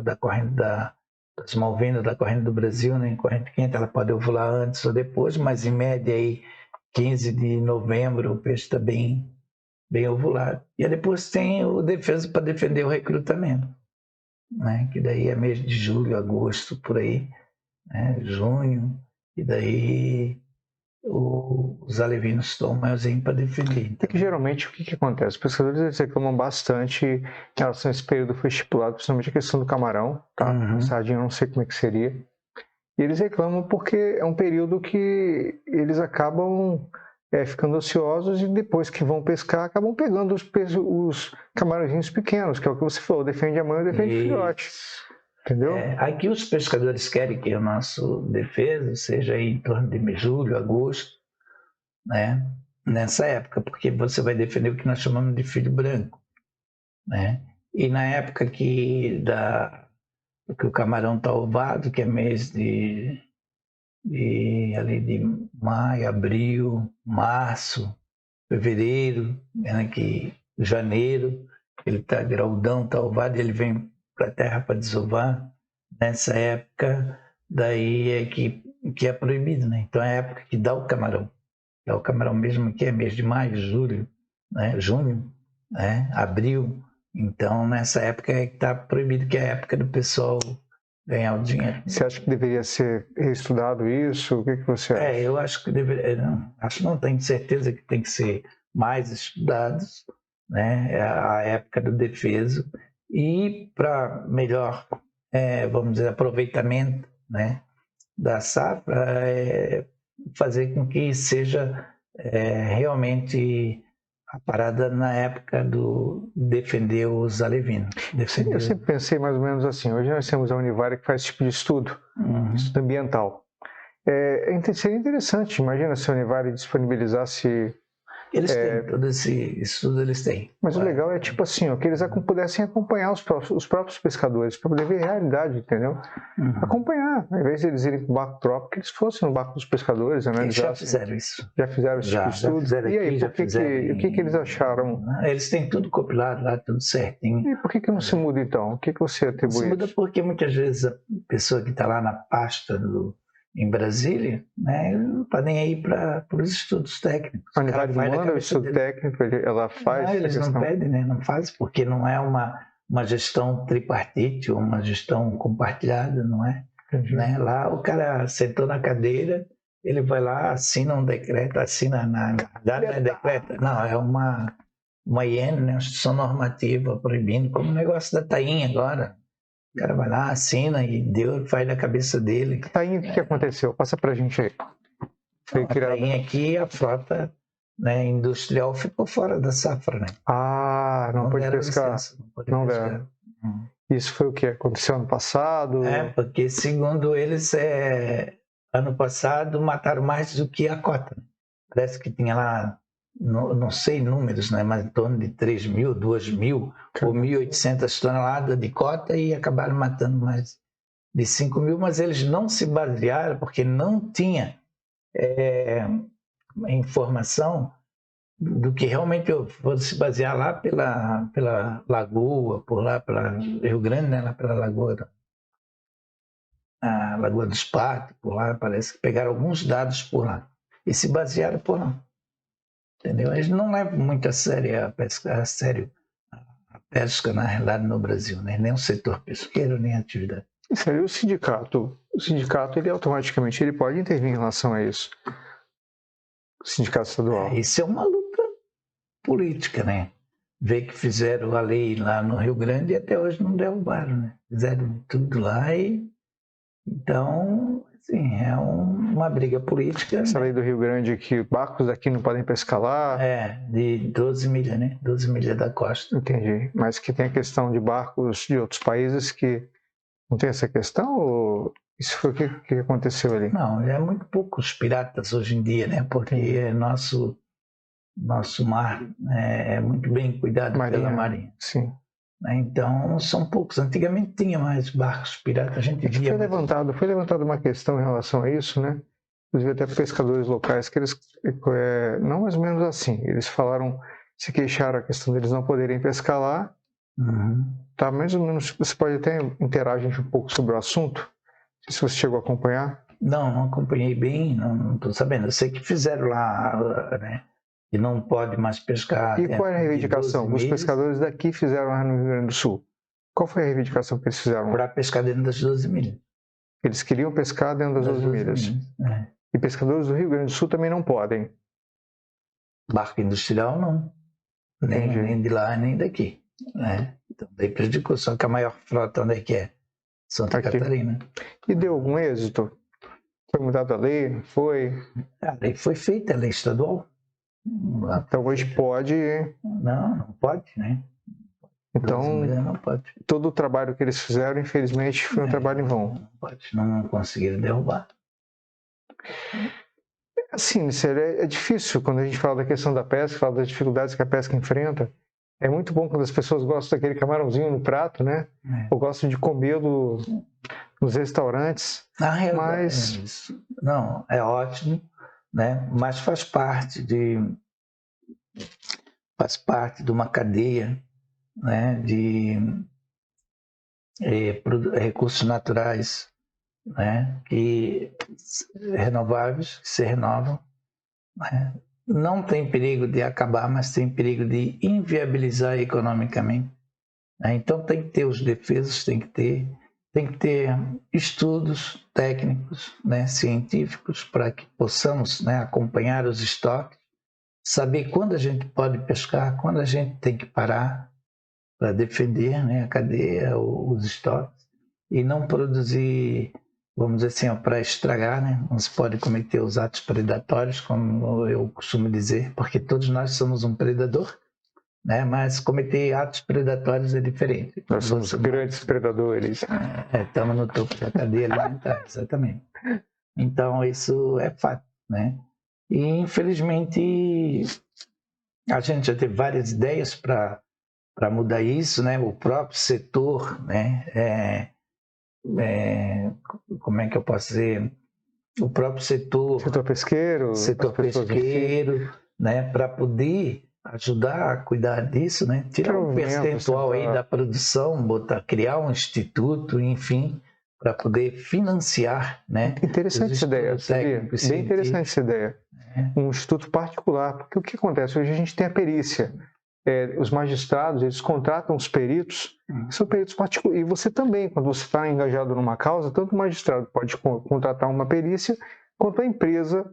da corrente das Malvinas, da corrente do Brasil, né? Corrente quente, ela pode ovular antes ou depois, mas em média aí 15 de novembro o peixe está bem ovulado. E aí depois tem o defesa para defender o recrutamento, né? Que daí é mês de julho, agosto, por aí, né? Junho, e daí os alevinos tomam elzinho para defender. É que geralmente o que acontece? Os pescadores eles reclamam bastante em relação a esse período foi estipulado, principalmente a questão do camarão, tá? Uhum. Sardinha eu não sei como é que seria. E eles reclamam porque é um período que eles acabam ficando ociosos e depois que vão pescar, acabam pegando os camarõezinhos pequenos, que é o que você falou, defende a mãe ou defende o filhote. Entendeu? Aqui os pescadores querem que o nosso defesa seja aí em torno de julho, agosto, né? Nessa época, porque você vai defender o que nós chamamos de filho branco, né? E na época que o camarão está ovado, que é mês ali de maio, abril, março, fevereiro, né? Que janeiro, ele está graudão, está ovado, ele vem para a terra para desovar. Nessa época, daí é que é proibido, né? Então é a época que dá o camarão. Dá o camarão mesmo que é mês de maio, julho, né? Junho, né? Abril. Então nessa época é que está proibido, que é a época do pessoal ganhar o dinheiro. Você acha que deveria ser reestudado isso? O que você acha? Eu acho que deveria, não tenho certeza que tem que ser mais estudados, né? É a época do defeso e para melhor, vamos dizer, aproveitamento, né? Da safra, fazer com que seja realmente a parada na época do defender os alevinos. Eu sempre pensei mais ou menos assim, hoje nós temos a Univare que faz esse tipo de estudo, estudo ambiental. Seria interessante, imagina se a Univare disponibilizasse... Eles têm, todo esse estudo eles têm. Mas o legal é tipo assim, que eles pudessem acompanhar os próprios pescadores, para poder ver a realidade, entendeu? Acompanhar, ao invés de eles irem para o barco trópico, que eles fossem no barco dos pescadores, analisassem. Já fizeram isso. Já fizeram esse tipo de estudo? E aí, o que eles acharam? Eles têm tudo compilado lá, tudo certinho. E por que não se muda então? O que você atribui isso? Se muda porque muitas vezes a pessoa que está lá na pasta em Brasília, né, não está nem aí para os estudos técnicos. A Univare manda o estudo técnico, ela faz? Não, eles não pedem, né, não fazem, porque não é uma gestão tripartite ou uma gestão compartilhada, não é? Né? Lá o cara sentou na cadeira, ele vai lá, assina um decreto, não é decreto, não, é uma IN, né, uma instituição normativa proibindo, como o negócio da tainha agora. O cara vai lá, assina e Deus faz da cabeça dele. Tainha, o que aconteceu? Passa pra gente aí. A tainha aqui, a frota, né, industrial ficou fora da safra, né? Não pode pescar. Não deram. Isso foi o que aconteceu ano passado? Porque segundo eles, ano passado mataram mais do que a cota. Parece que tinha lá, não sei números, né, mas em torno de 3.000, 2.000 ou 1.800 toneladas de cota e acabaram matando mais de 5.000, mas eles não se basearam porque não tinha informação do que realmente eu vou se basear lá pela lagoa, por lá pela Rio Grande, né, lá pela lagoa, a Lagoa dos Patos, por lá, parece que pegaram alguns dados por lá e se basearam por lá. Entendeu? Eles não levam muito a sério a pesca, na realidade, no Brasil, né? Nem o setor pesqueiro, nem a atividade. Isso aí, o sindicato, ele automaticamente ele pode intervir em relação a isso. O sindicato estadual. Isso é uma luta política, né? Vê que fizeram a lei lá no Rio Grande e até hoje não derrubaram, né? Fizeram tudo lá e... Então, Sim, é uma briga política. Essa lei do Rio Grande que barcos daqui não podem pescar lá. De 12 milhas, né? 12 milhas da costa. Entendi. Mas que tem a questão de barcos de outros países que não tem essa questão? Ou isso foi o que aconteceu ali? Não, é muito poucos piratas hoje em dia, né? Porque nosso mar é muito bem cuidado pela Marinha. Sim. Então, são poucos. Antigamente tinha mais barcos piratas, a gente via. Foi levantada uma questão em relação a isso, né? Inclusive até pescadores locais, que eles, não mais ou menos assim, eles falaram, se queixaram a questão deles não poderem pescar lá. Tá, mais ou menos, você pode até interagir um pouco sobre o assunto, se você chegou a acompanhar. Não acompanhei bem, não estou sabendo. Eu sei que fizeram lá, né? E não pode mais pescar. E qual é a reivindicação? Os pescadores daqui fizeram lá no Rio Grande do Sul. Qual foi a reivindicação que eles fizeram? Para pescar dentro das 12 milhas. Eles queriam pescar dentro das 12 milhas. E pescadores do Rio Grande do Sul também não podem? Barco industrial não. Nem de lá, nem daqui. Então daí prejudicou. Só que a maior frota onde é que é? Santa Catarina. E deu algum êxito? Foi mudada a lei? Foi? A lei foi feita, a lei estadual. Então hoje pode... Não pode, né? Então, não pode. Todo o trabalho que eles fizeram, infelizmente, foi um trabalho em vão. Não pode, não conseguiram derrubar. Assim, é difícil quando a gente fala da questão da pesca, fala das dificuldades que a pesca enfrenta. É muito bom quando as pessoas gostam daquele camarãozinho no prato, né? Ou gostam de comê-lo nos restaurantes. Mas não, é ótimo, né? Mas faz parte de uma cadeia, né? De recursos naturais, né? Renováveis, que se renovam, né? Não tem perigo de acabar, mas tem perigo de inviabilizar economicamente, né? Então tem que ter os defesos, tem que ter estudos técnicos, né, científicos, para que possamos, né, acompanhar os estoques, saber quando a gente pode pescar, quando a gente tem que parar para defender, né, a cadeia, os estoques, e não produzir, vamos dizer assim, para estragar, né? Não se pode cometer os atos predatórios, como eu costumo dizer, porque todos nós somos um predador, né? Mas cometer atos predatórios é diferente. Nós somos grandes predadores. Estamos no topo da cadeia alimentar, exatamente. Então, isso é fato, né? E, infelizmente, a gente já teve várias ideias para mudar isso, né? O próprio setor, né? Como é que eu posso dizer? O próprio setor pesqueiro, né? Para poder ajudar a cuidar disso, né? Tirar um percentual aí da produção, criar um instituto, enfim, para poder financiar, né? Interessante essa ideia, sabia? Bem interessante essa ideia. Um instituto particular, porque o que acontece? Hoje a gente tem a perícia. Os magistrados, eles contratam os peritos, que são peritos particulares. E você também, quando você está engajado numa causa, tanto o magistrado pode contratar uma perícia, quanto a empresa,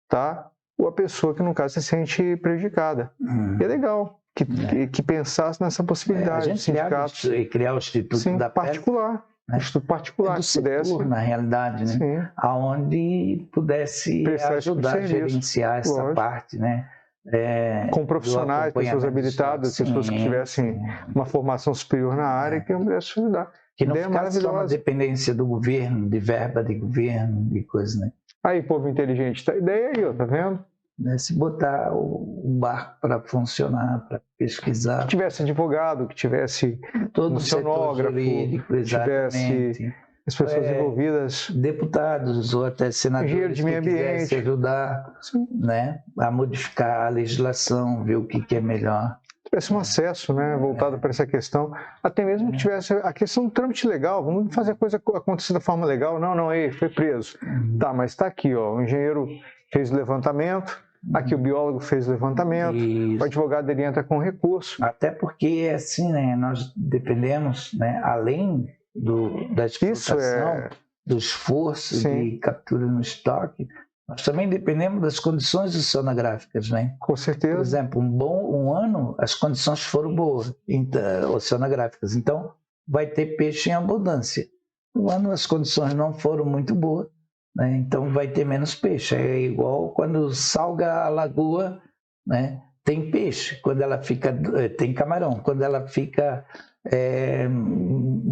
tá? Ou a pessoa que, no caso, se sente prejudicada. E é legal que pensasse nessa possibilidade. A gente criar o Instituto da particular. Né? Instituto particular. Do setor, na realidade, né? Sim. Onde pudesse ajudar a gerenciar essa parte, né? Com profissionais, pessoas habilitadas, pessoas que tivessem uma formação superior na área, que pudessem ajudar. Que não ficasse só uma dependência do governo, de verba de governo, de coisa, né? Aí, povo inteligente, tá ideia aí, ó, tá vendo? Se botar o barco para funcionar, para pesquisar. Que tivesse advogado, que tivesse todo oceanógrafo, jurídico, que tivesse as pessoas envolvidas. Deputados ou até senadores de meio ambiente. Ajudar, né, a modificar a legislação, ver o que é melhor. Tivesse um acesso, né, voltado para essa questão, até mesmo que tivesse a questão do trâmite legal, vamos fazer a coisa acontecer da forma legal, não, aí foi preso. Tá, mas está aqui, ó, o engenheiro fez o levantamento, aqui o biólogo fez o levantamento, o advogado ele entra com recurso. Até porque, assim, né, nós dependemos, né, além da explotação, do esforço de captura no estoque, nós também dependemos das condições oceanográficas, né? Com certeza. Por exemplo, um ano as condições foram boas, oceanográficas, então vai ter peixe em abundância. Um ano as condições não foram muito boas, né? Então vai ter menos peixe. É igual quando salga a lagoa, né? Tem peixe. Quando ela fica, tem camarão. Quando ela fica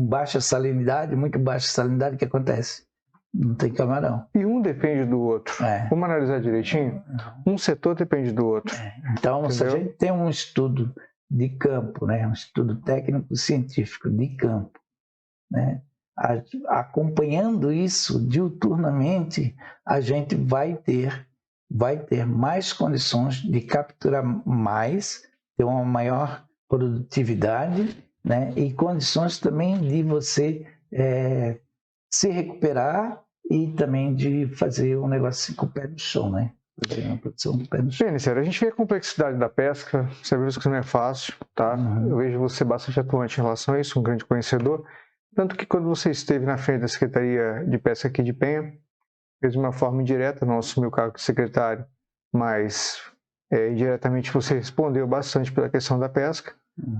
baixa salinidade, muito baixa salinidade, o que acontece? Não tem camarão. E um depende do outro. Vamos analisar direitinho? Um setor depende do outro. Então, entendeu? Se a gente tem um estudo de campo, né? Um estudo técnico-científico de campo, né? Acompanhando isso diuturnamente, a gente vai ter mais condições de capturar mais, ter uma maior produtividade, né? E condições também de você se recuperar e também de fazer um negócio com o pé no chão, né? Uma produção com o pé no chão. Bem, a gente vê a complexidade da pesca, sabemos que não é fácil, tá? Eu vejo você bastante atuante em relação a isso, um grande conhecedor. Tanto que quando você esteve na frente da Secretaria de Pesca aqui de Penha, fez de uma forma indireta, não assumiu o cargo de secretário, mas indiretamente você respondeu bastante pela questão da pesca.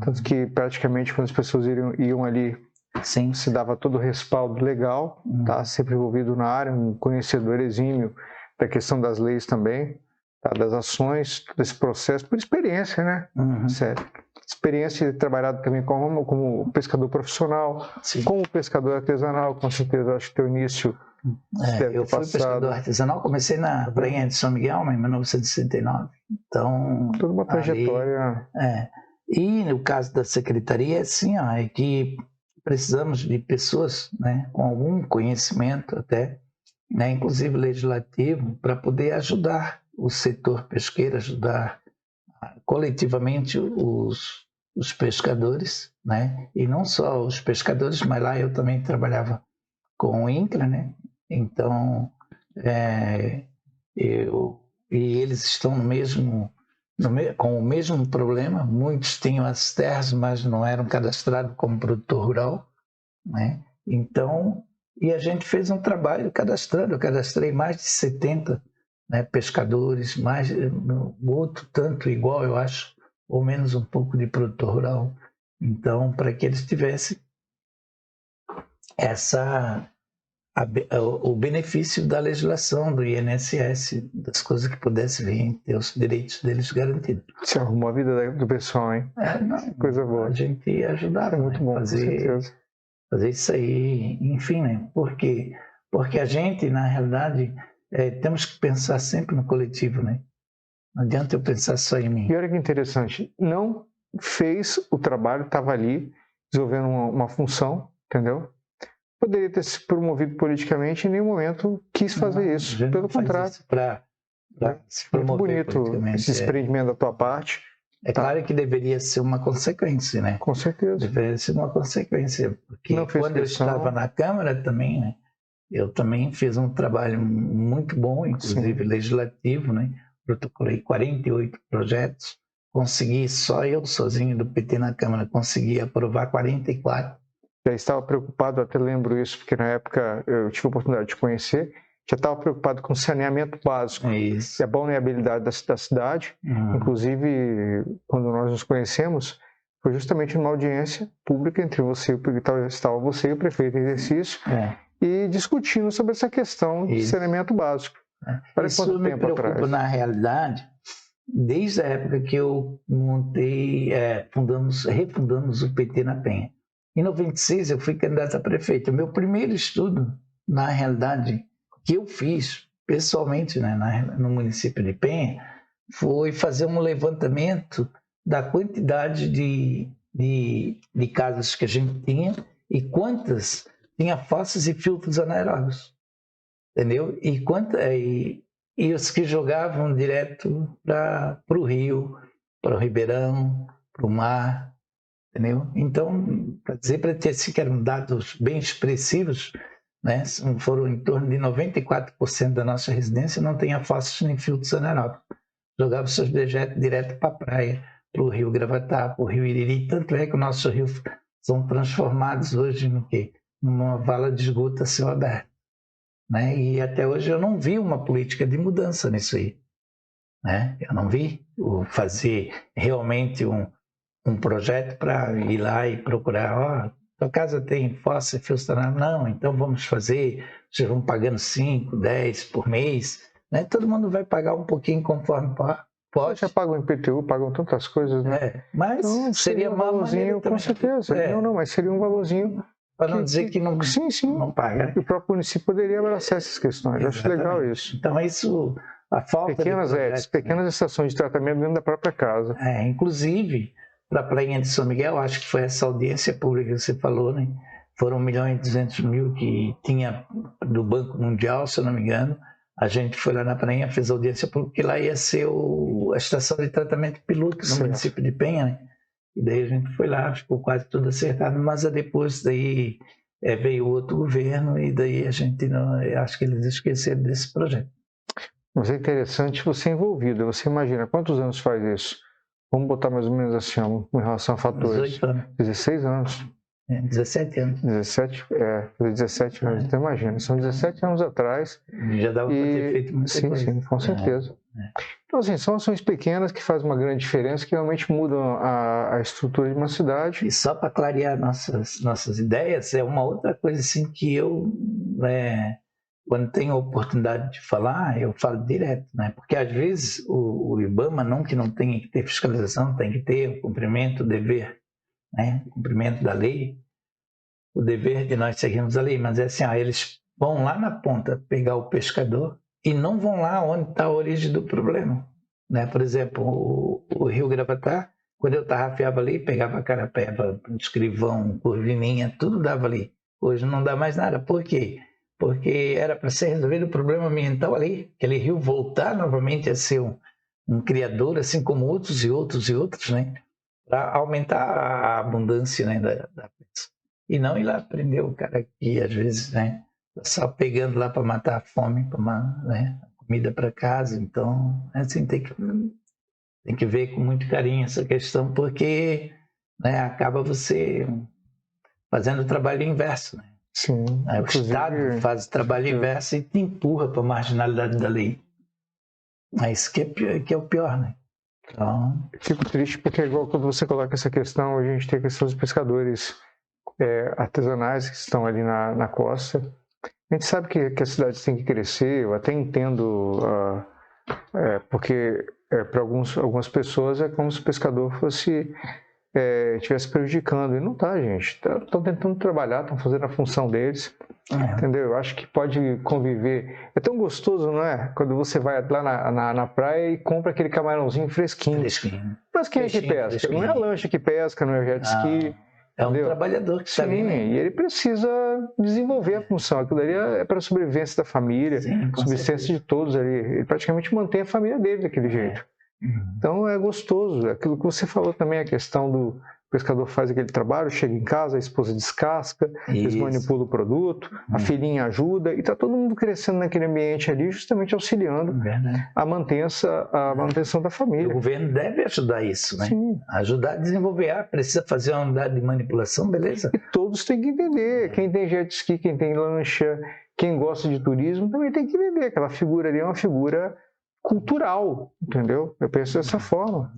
Tanto que praticamente quando as pessoas iam ali, Sim. se dava todo o respaldo legal, tá? Sempre envolvido na área, um conhecedor exímio da questão das leis também, tá? Das ações, todo esse processo, por experiência, né? Sério. Experiência de trabalhado também como pescador profissional, Sim. como pescador artesanal, com certeza, acho que teu início eu fui pescador artesanal, comecei na Prainha de São Miguel, em 1969. Então, toda uma trajetória. E no caso da secretaria, assim, é que precisamos de pessoas, né, com algum conhecimento até, né, inclusive legislativo, para poder ajudar o setor pesqueiro, ajudar coletivamente os pescadores, né? E não só os pescadores, mas lá eu também trabalhava com o INCRA, né? Então, e eles estão com o mesmo problema. Muitos tinham as terras, mas não eram cadastrados como produtor rural, né? Então, e a gente fez um trabalho cadastrando. Eu cadastrei mais de 70, né, pescadores, mais outro tanto igual, eu acho, ou menos um pouco de produtor rural. Então, para que eles tivessem o benefício da legislação, do INSS, das coisas que pudessem vir, ter os direitos deles garantidos. Você arrumou a vida do pessoal, hein? Coisa boa. A gente ajudava, é muito bom, com certeza. Fazer isso aí, enfim, né? Por quê? Porque a gente, na realidade, temos que pensar sempre no coletivo, né? Não adianta eu pensar só em mim. E olha que interessante, não fez o trabalho, estava ali, desenvolvendo uma função, entendeu? Poderia ter se promovido politicamente, em nenhum momento quis fazer isso. Pelo contrário. Se promover muito bonito esse desprendimento da tua parte. Claro que deveria ser uma consequência, né? Com certeza. Deveria ser uma consequência. Porque quando eu estava na Câmara também, né? Eu também fiz um trabalho muito bom, inclusive legislativo, né? Protocolei 48 projetos. Consegui, só eu sozinho do PT na Câmara, consegui aprovar 44. Já estava preocupado, até lembro isso, porque na época eu tive a oportunidade de conhecer, já estava preocupado com saneamento básico e a vulnerabilidade da cidade. Inclusive, quando nós nos conhecemos, foi justamente numa audiência pública entre você, porque estava você e o prefeito em exercício, e discutindo sobre essa questão de saneamento básico. Isso me preocupa, na realidade, desde a época que eu montei, refundamos o PT na Penha. Em 96, eu fui candidato a prefeito. O meu primeiro estudo, na realidade, que eu fiz pessoalmente, né, no município de Penha, foi fazer um levantamento da quantidade de casas que a gente tinha e quantas tinha fossas e filtros anaeróbios. Entendeu? E os que jogavam direto para o rio, para o Ribeirão, para o mar. Entendeu? Então, para ter sequer dados bem expressivos, né, foram em torno de 94% da nossa residência não tinha fósseis nem filtros anaeróbicos. Jogava seus dejetos direto para a praia, para o rio Gravatá, para o rio Iriri. Tanto é que os nossos rios são transformados hoje no quê? Numa vala de esgoto a céu aberto. Né? E até hoje eu não vi uma política de mudança nisso aí. Né? Eu não vi fazer realmente um projeto para ir lá e procurar, Sua casa tem fossa e funcionário? Não, então vamos fazer, vocês vão pagando 5, 10 por mês, né? Todo mundo vai pagar um pouquinho conforme pode. Já pagam IPTU, pagam tantas coisas, né? Mas então, seria um valorzinho, com certeza. Não, mas seria um valorzinho. Para não dizer que não, sim, não paga. E o próprio município poderia abraçar essas questões. Eu acho legal isso. Então, isso, a falta pequenas de projetos, pequenas estações de tratamento dentro da própria casa. Inclusive, para a Prainha de São Miguel, acho que foi essa audiência pública que você falou, né? Foram 1.200.000 que tinha do Banco Mundial, se eu não me engano. A gente foi lá na Prainha, fez audiência pública, porque lá ia ser a estação de tratamento piloto no município de Penha, né? E daí a gente foi lá, ficou quase tudo acertado, mas depois daí veio outro governo e daí a gente não, acho que eles esqueceram desse projeto. Mas é interessante você envolvido. Você imagina quantos anos faz isso? Vamos botar mais ou menos assim, em relação a fatores. 18 anos. 16 anos. 17 anos. 17 anos. Então imagina, são 17 anos atrás. Já dava para ter feito muita coisa. Sim, com certeza. Então, assim, são ações pequenas que fazem uma grande diferença, que realmente mudam a estrutura de uma cidade. E só para clarear nossas ideias, é uma outra coisa assim que eu, quando tenho a oportunidade de falar, eu falo direto, né? Porque às vezes o IBAMA, não que não tenha que ter fiscalização, tem que ter o cumprimento, o dever, né? O cumprimento da lei, o dever de nós seguirmos a lei, mas é assim, eles vão lá na ponta pegar o pescador e não vão lá onde está a origem do problema, né? Por exemplo, o Rio Gravatá, quando eu tarrafiava ali, pegava carapeba, escrivão, curvininha, tudo dava ali. Hoje não dá mais nada. Por quê? Porque era para ser resolvido o problema ambiental ali, aquele rio voltar novamente a ser um criador, assim como outros e outros e outros, né? Para aumentar a abundância, né, da pesca. E não ir lá prender o cara que às vezes, né, só pegando lá para matar a fome, para comida para casa. Então, assim, tem que ver com muito carinho essa questão, porque, né, acaba você fazendo o trabalho inverso, né? Sim. O Estado faz o trabalho inverso e te empurra para a marginalidade da lei. Mas que é o pior, né? Então... Fico triste porque é igual quando você coloca essa questão, a gente tem a questão dos pescadores artesanais que estão ali na costa. A gente sabe que a cidade tem que crescer, eu até entendo, porque para algumas pessoas é como se o pescador estivesse prejudicando, e não está, gente. Estão tentando trabalhar, estão fazendo a função deles, entendeu? Eu acho que pode conviver. É tão gostoso, não é? Quando você vai lá na praia e compra aquele camarãozinho fresquinho. Mas quem é que pesca? Fresquinho. Não é a lancha que pesca, não é o jet ski. É um trabalhador que está ali, né? E ele precisa desenvolver a função. Aquilo ali é para a sobrevivência da família, subsistência de todos ali. Ele praticamente mantém a família dele daquele jeito. Então é gostoso. Aquilo que você falou também, a questão do pescador faz aquele trabalho, chega em casa, a esposa descasca, eles manipulam o produto, a filhinha ajuda, e está todo mundo crescendo naquele ambiente ali, justamente auxiliando a manutenção da família. O governo deve ajudar isso, né? Sim. Ajudar a desenvolver. Precisa fazer uma unidade de manipulação, beleza? E todos têm que entender. Quem tem jet ski, quem tem lancha, quem gosta de turismo, também tem que entender. Aquela figura ali é uma figura cultural, entendeu? Eu penso dessa forma.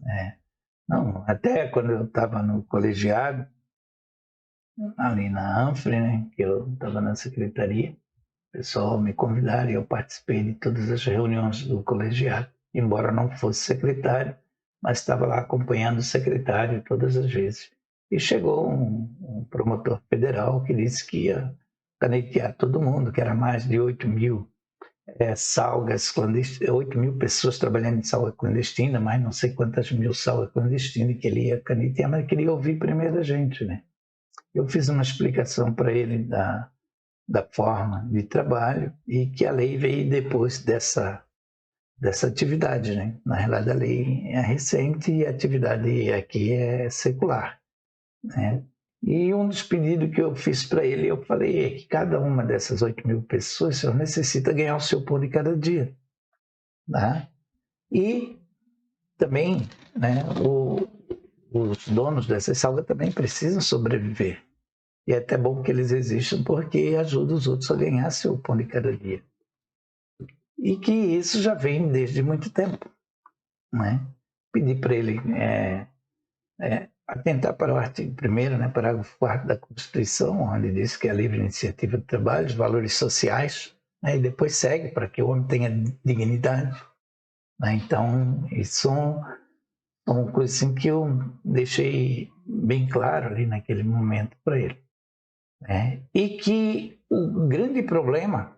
Não, até quando eu estava no colegiado, ali na Anfre, né, que eu estava na secretaria, o pessoal me convidaram e eu participei de todas as reuniões do colegiado, embora não fosse secretário, mas estava lá acompanhando o secretário todas as vezes. E chegou um promotor federal que disse que ia canetear todo mundo, que era mais de 8.000 salgas clandestinas, 8.000 pessoas trabalhando em salga clandestina, mas não sei quantas mil salgas clandestinas que ele ia canetear, mas queria ouvir primeiro a gente, né? Eu fiz uma explicação para ele da forma de trabalho e que a lei veio depois dessa atividade, né? Na realidade, a lei é recente e a atividade aqui é secular, né? E um dos pedidos que eu fiz para ele, eu falei, é que cada uma dessas 8.000 pessoas necessita ganhar o seu pão de cada dia. Né? E também, né, os donos dessas salgas também precisam sobreviver. E é até bom que eles existam porque ajuda os outros a ganhar seu pão de cada dia. E que isso já vem desde muito tempo. Né? Pedi para ele atentar para o artigo 1º, né, parágrafo 4º da Constituição, onde diz que é a livre iniciativa do trabalho, os valores sociais, né, e depois segue para que o homem tenha dignidade. Né? Então, isso é uma coisa assim que eu deixei bem claro ali naquele momento para ele. Né? E que o grande problema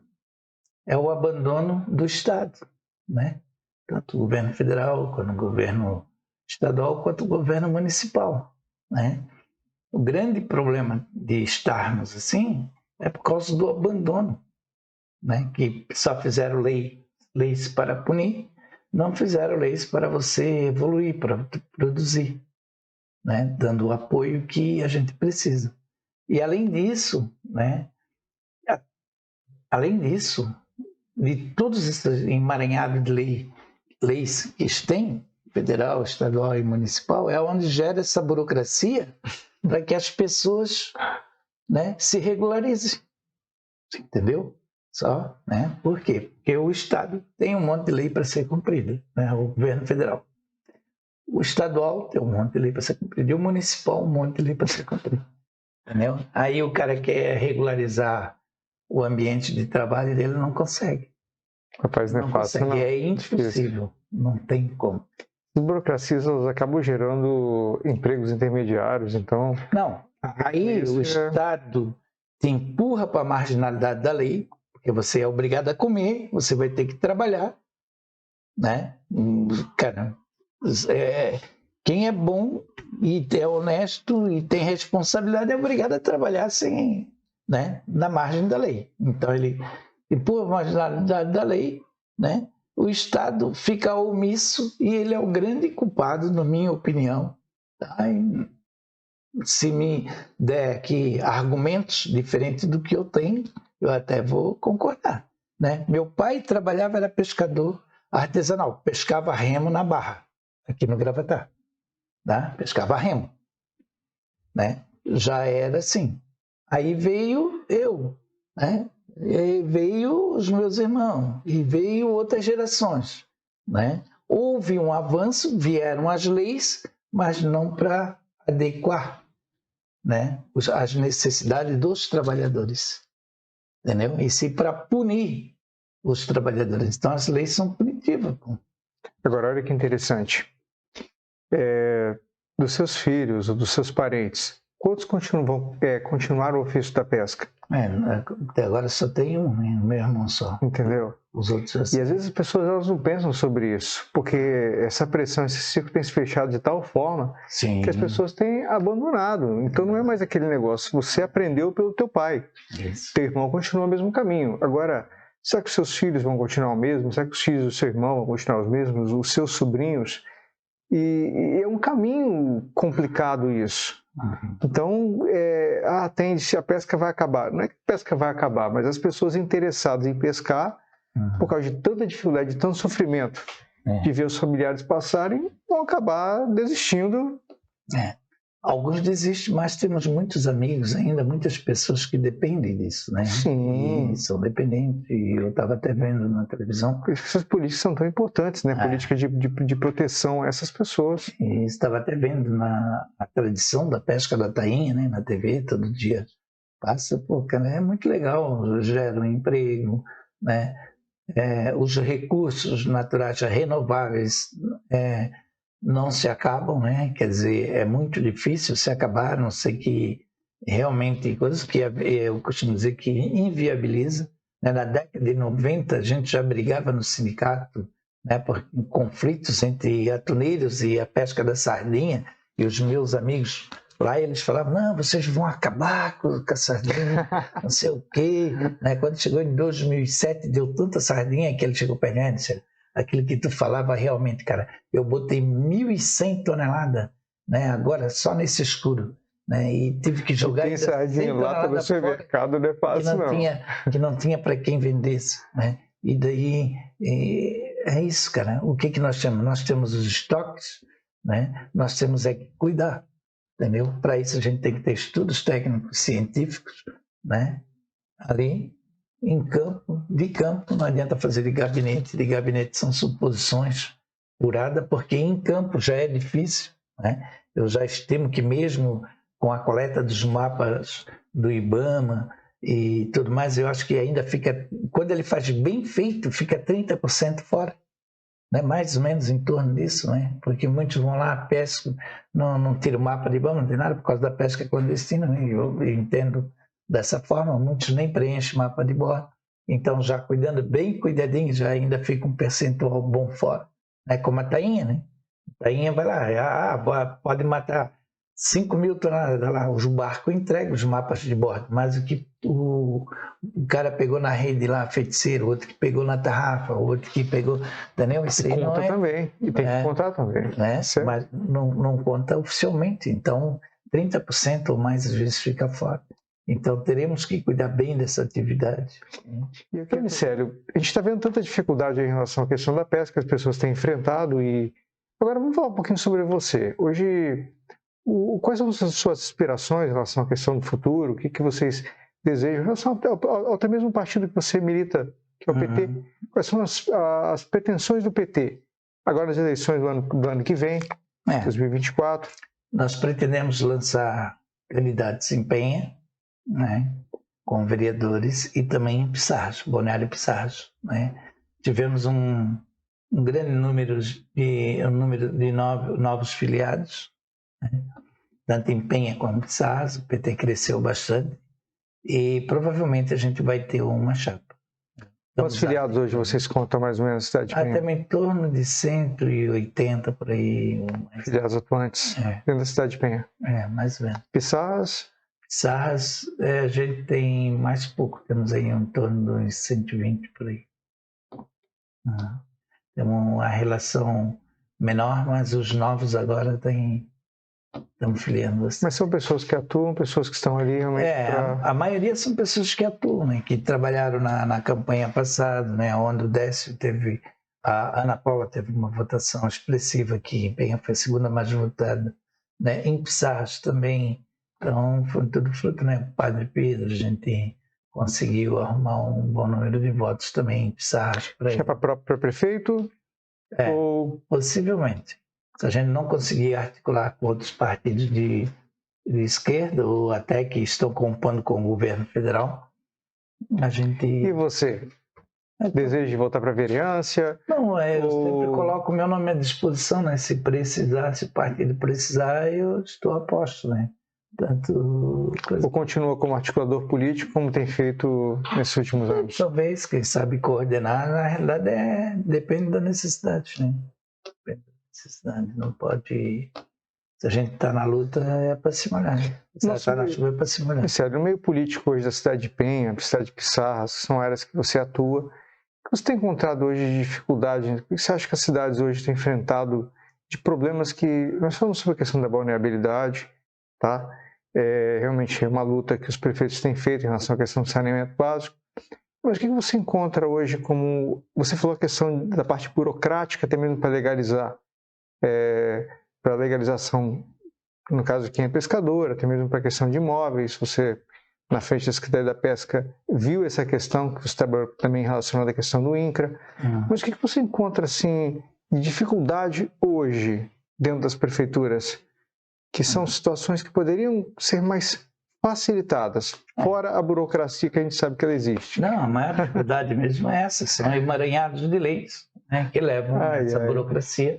é o abandono do Estado, né? Tanto o governo federal, quanto o governo estadual, quanto o governo municipal. Né? O grande problema de estarmos assim é por causa do abandono, né? Que só fizeram leis para punir, não fizeram leis para você evoluir, para produzir, né? Dando o apoio que a gente precisa. E além disso, né? Além disso, de todos esses emaranhados de leis que tem, federal, estadual e municipal, é onde gera essa burocracia para que as pessoas, né, se regularizem. Entendeu? Só, né? Por quê? Porque o Estado tem um monte de lei para ser cumprida, né? O governo federal. O estadual tem um monte de lei para ser cumprida. E o municipal, um monte de lei para ser cumprida. Entendeu? Aí o cara quer regularizar o ambiente de trabalho dele, não consegue. Rapaz, não é fácil, não. É impossível. Não tem como. As burocracias acabam gerando empregos intermediários, então... Não, aí o Estado te empurra para a marginalidade da lei, porque você é obrigado a comer, você vai ter que trabalhar, né? Cara, quem é bom e é honesto e tem responsabilidade é obrigado a trabalhar sem, né, na margem da lei. Então ele empurra a marginalidade da lei, né? O Estado fica omisso e ele é o grande culpado, na minha opinião. Tá? Se me der aqui argumentos diferentes do que eu tenho, eu até vou concordar. Né? Meu pai trabalhava, era pescador artesanal, pescava remo na Barra, aqui no Gravatá. Tá? Pescava remo. Né? Já era assim. Aí veio eu, né? E veio os meus irmãos, e veio outras gerações. Né? Houve um avanço, vieram as leis, mas não para adequar, né, as necessidades dos trabalhadores, entendeu? E sim para punir os trabalhadores. Então as leis são punitivas. Agora, olha que interessante. Dos seus filhos ou dos seus parentes, quantos continuaram o ofício da pesca? Até agora só tem um, né? Meu irmão só. Entendeu? Os outros assim. E às vezes as pessoas elas não pensam sobre isso, porque essa pressão, esse ciclo tem se fechado de tal forma Sim. que as pessoas têm abandonado. Então não é mais aquele negócio, você aprendeu pelo teu pai, Isso. teu irmão continua o mesmo caminho. Agora, será que os seus filhos vão continuar o mesmo? Será que os filhos do seu irmão vão continuar os mesmos? Os seus sobrinhos? E é um caminho complicado isso. Então, tende-se a pesca vai acabar. Não é que a pesca vai acabar, mas as pessoas interessadas em pescar, por causa de tanta dificuldade, de tanto sofrimento, de ver os familiares passarem, vão acabar desistindo. Alguns desistem, mas temos muitos amigos ainda, muitas pessoas que dependem disso, né? Sim. E são dependentes. E eu estava até vendo na televisão. Essas políticas são tão importantes, né? Política de proteção a essas pessoas. E estava até vendo na tradição da pesca da tainha, né? Na TV, todo dia passa, pô, cara, é muito legal, gera um emprego, né? Os recursos naturais renováveis não se acabam, né? Quer dizer, é muito difícil se acabar, a não ser que realmente coisas que eu costumo dizer que inviabiliza. Né? Na década de 90 a gente já brigava no sindicato, né, por conflitos entre atuneiros e a pesca da sardinha, e os meus amigos lá, eles falavam, não, vocês vão acabar com a sardinha, não sei o quê. Né? Quando chegou em 2007, deu tanta sardinha que ele chegou perto de mim e disse, aquilo que tu falava realmente, cara, eu botei 1.100 toneladas, né, agora só nesse escuro, né, e tive que jogar tem sardinha lá no supermercado, não é fácil que não tinha para quem vendesse, né, e daí é isso, cara, o que nós temos? Nós temos os estoques, né, nós temos que cuidar, entendeu? Para isso a gente tem que ter estudos técnicos, científicos, né, ali em campo, de campo, não adianta fazer de gabinete são suposições puradas, porque em campo já é difícil, né? Eu já estimo que mesmo com a coleta dos mapas do IBAMA e tudo mais, eu acho que ainda fica, quando ele faz bem feito, fica 30% fora. Né? Mais ou menos em torno disso, né? Porque muitos vão lá, pescam, não tiram o mapa de IBAMA, não tem nada por causa da pesca clandestina, né? Eu entendo dessa forma, muitos nem preenchem mapa de bordo. Então, já cuidando bem cuidadinho, já ainda fica um percentual bom fora. É como a tainha, né? A tainha vai lá, pode matar 5 mil toneladas, lá, os barcos entregam os mapas de bordo, mas o que o cara pegou na rede lá, feiticeiro, outro que pegou na tarrafa, outro que pegou, entendeu? Isso aí conta não é, também, e tem que contar também. né? Mas não conta oficialmente, então 30% ou mais às vezes fica fora. Então teremos que cuidar bem dessa atividade. E aqui, sério, a gente está vendo tanta dificuldade em relação à questão da pesca que as pessoas têm enfrentado e agora vamos falar um pouquinho sobre você. Hoje, quais são as suas aspirações em relação à questão do futuro? O que vocês desejam em relação ao até mesmo partido que você milita, que é o PT? Quais são as pretensões do PT? Agora nas eleições do ano que vem, 2024. Nós pretendemos lançar candidatos em Penha, né, com vereadores e também em Pissarras, Balneário Pissarras, né? Tivemos um grande número de novos filiados, né? Tanto em Penha como em Pissarras, o PT cresceu bastante e provavelmente a gente vai ter uma chapa. Quantos filiados hoje vocês contam mais ou menos na cidade de Penha? Até em torno de 180 por aí. Filiados atuantes dentro da cidade de Penha. Mais ou menos. Pissarras? Pissarras, a gente tem mais pouco, temos aí em torno de uns 120 por aí. Temos uma relação menor, mas os novos agora estamos filiando. Mas são pessoas que atuam, pessoas que estão ali realmente a maioria são pessoas que atuam, né, que trabalharam na campanha passada, né, onde o Décio teve, a Ana Paula teve uma votação expressiva aqui, em Penha foi a segunda mais votada, né, em Pissarras também. Então, foi tudo fruto, né? Padre Pedro, a gente conseguiu arrumar um bom número de votos também em Pissarras. É para próprio prefeito? Possivelmente. Se a gente não conseguir articular com outros partidos de esquerda ou até que estão compondo com o governo federal, a gente... E você? Desejo de voltar para a vereança? Não, eu sempre coloco o meu nome à disposição, né? Se precisar, se o partido precisar, eu estou a posto, né? Ou continua como articulador político, como tem feito nesses últimos anos? Talvez, quem sabe coordenar, na realidade depende da necessidade, né? Depende da necessidade, não pode... Se a gente está na luta, é para se molhar. Se está na chuva, é para se molhar. Sério, no meio político hoje da cidade de Penha, da cidade de Pissarras, são áreas que você atua, o que você tem encontrado hoje de dificuldade? O que você acha que as cidades hoje têm enfrentado de problemas que... Nós falamos sobre a questão da balneabilidade, tá? Realmente é uma luta que os prefeitos têm feito em relação à questão do saneamento básico. Mas o que você encontra hoje como... Você falou a questão da parte burocrática, até mesmo para legalizar, para legalização, no caso de quem é pescador, até mesmo para a questão de imóveis. Você, na frente da Secretaria da Pesca, viu essa questão, que você está também relacionada à questão do INCRA. Mas o que você encontra assim, de dificuldade hoje dentro das prefeituras? Que são situações que poderiam ser mais facilitadas, fora a burocracia que a gente sabe que ela existe. Não, a maior dificuldade mesmo é essa, são emaranhados de leis, né, que levam a essa burocracia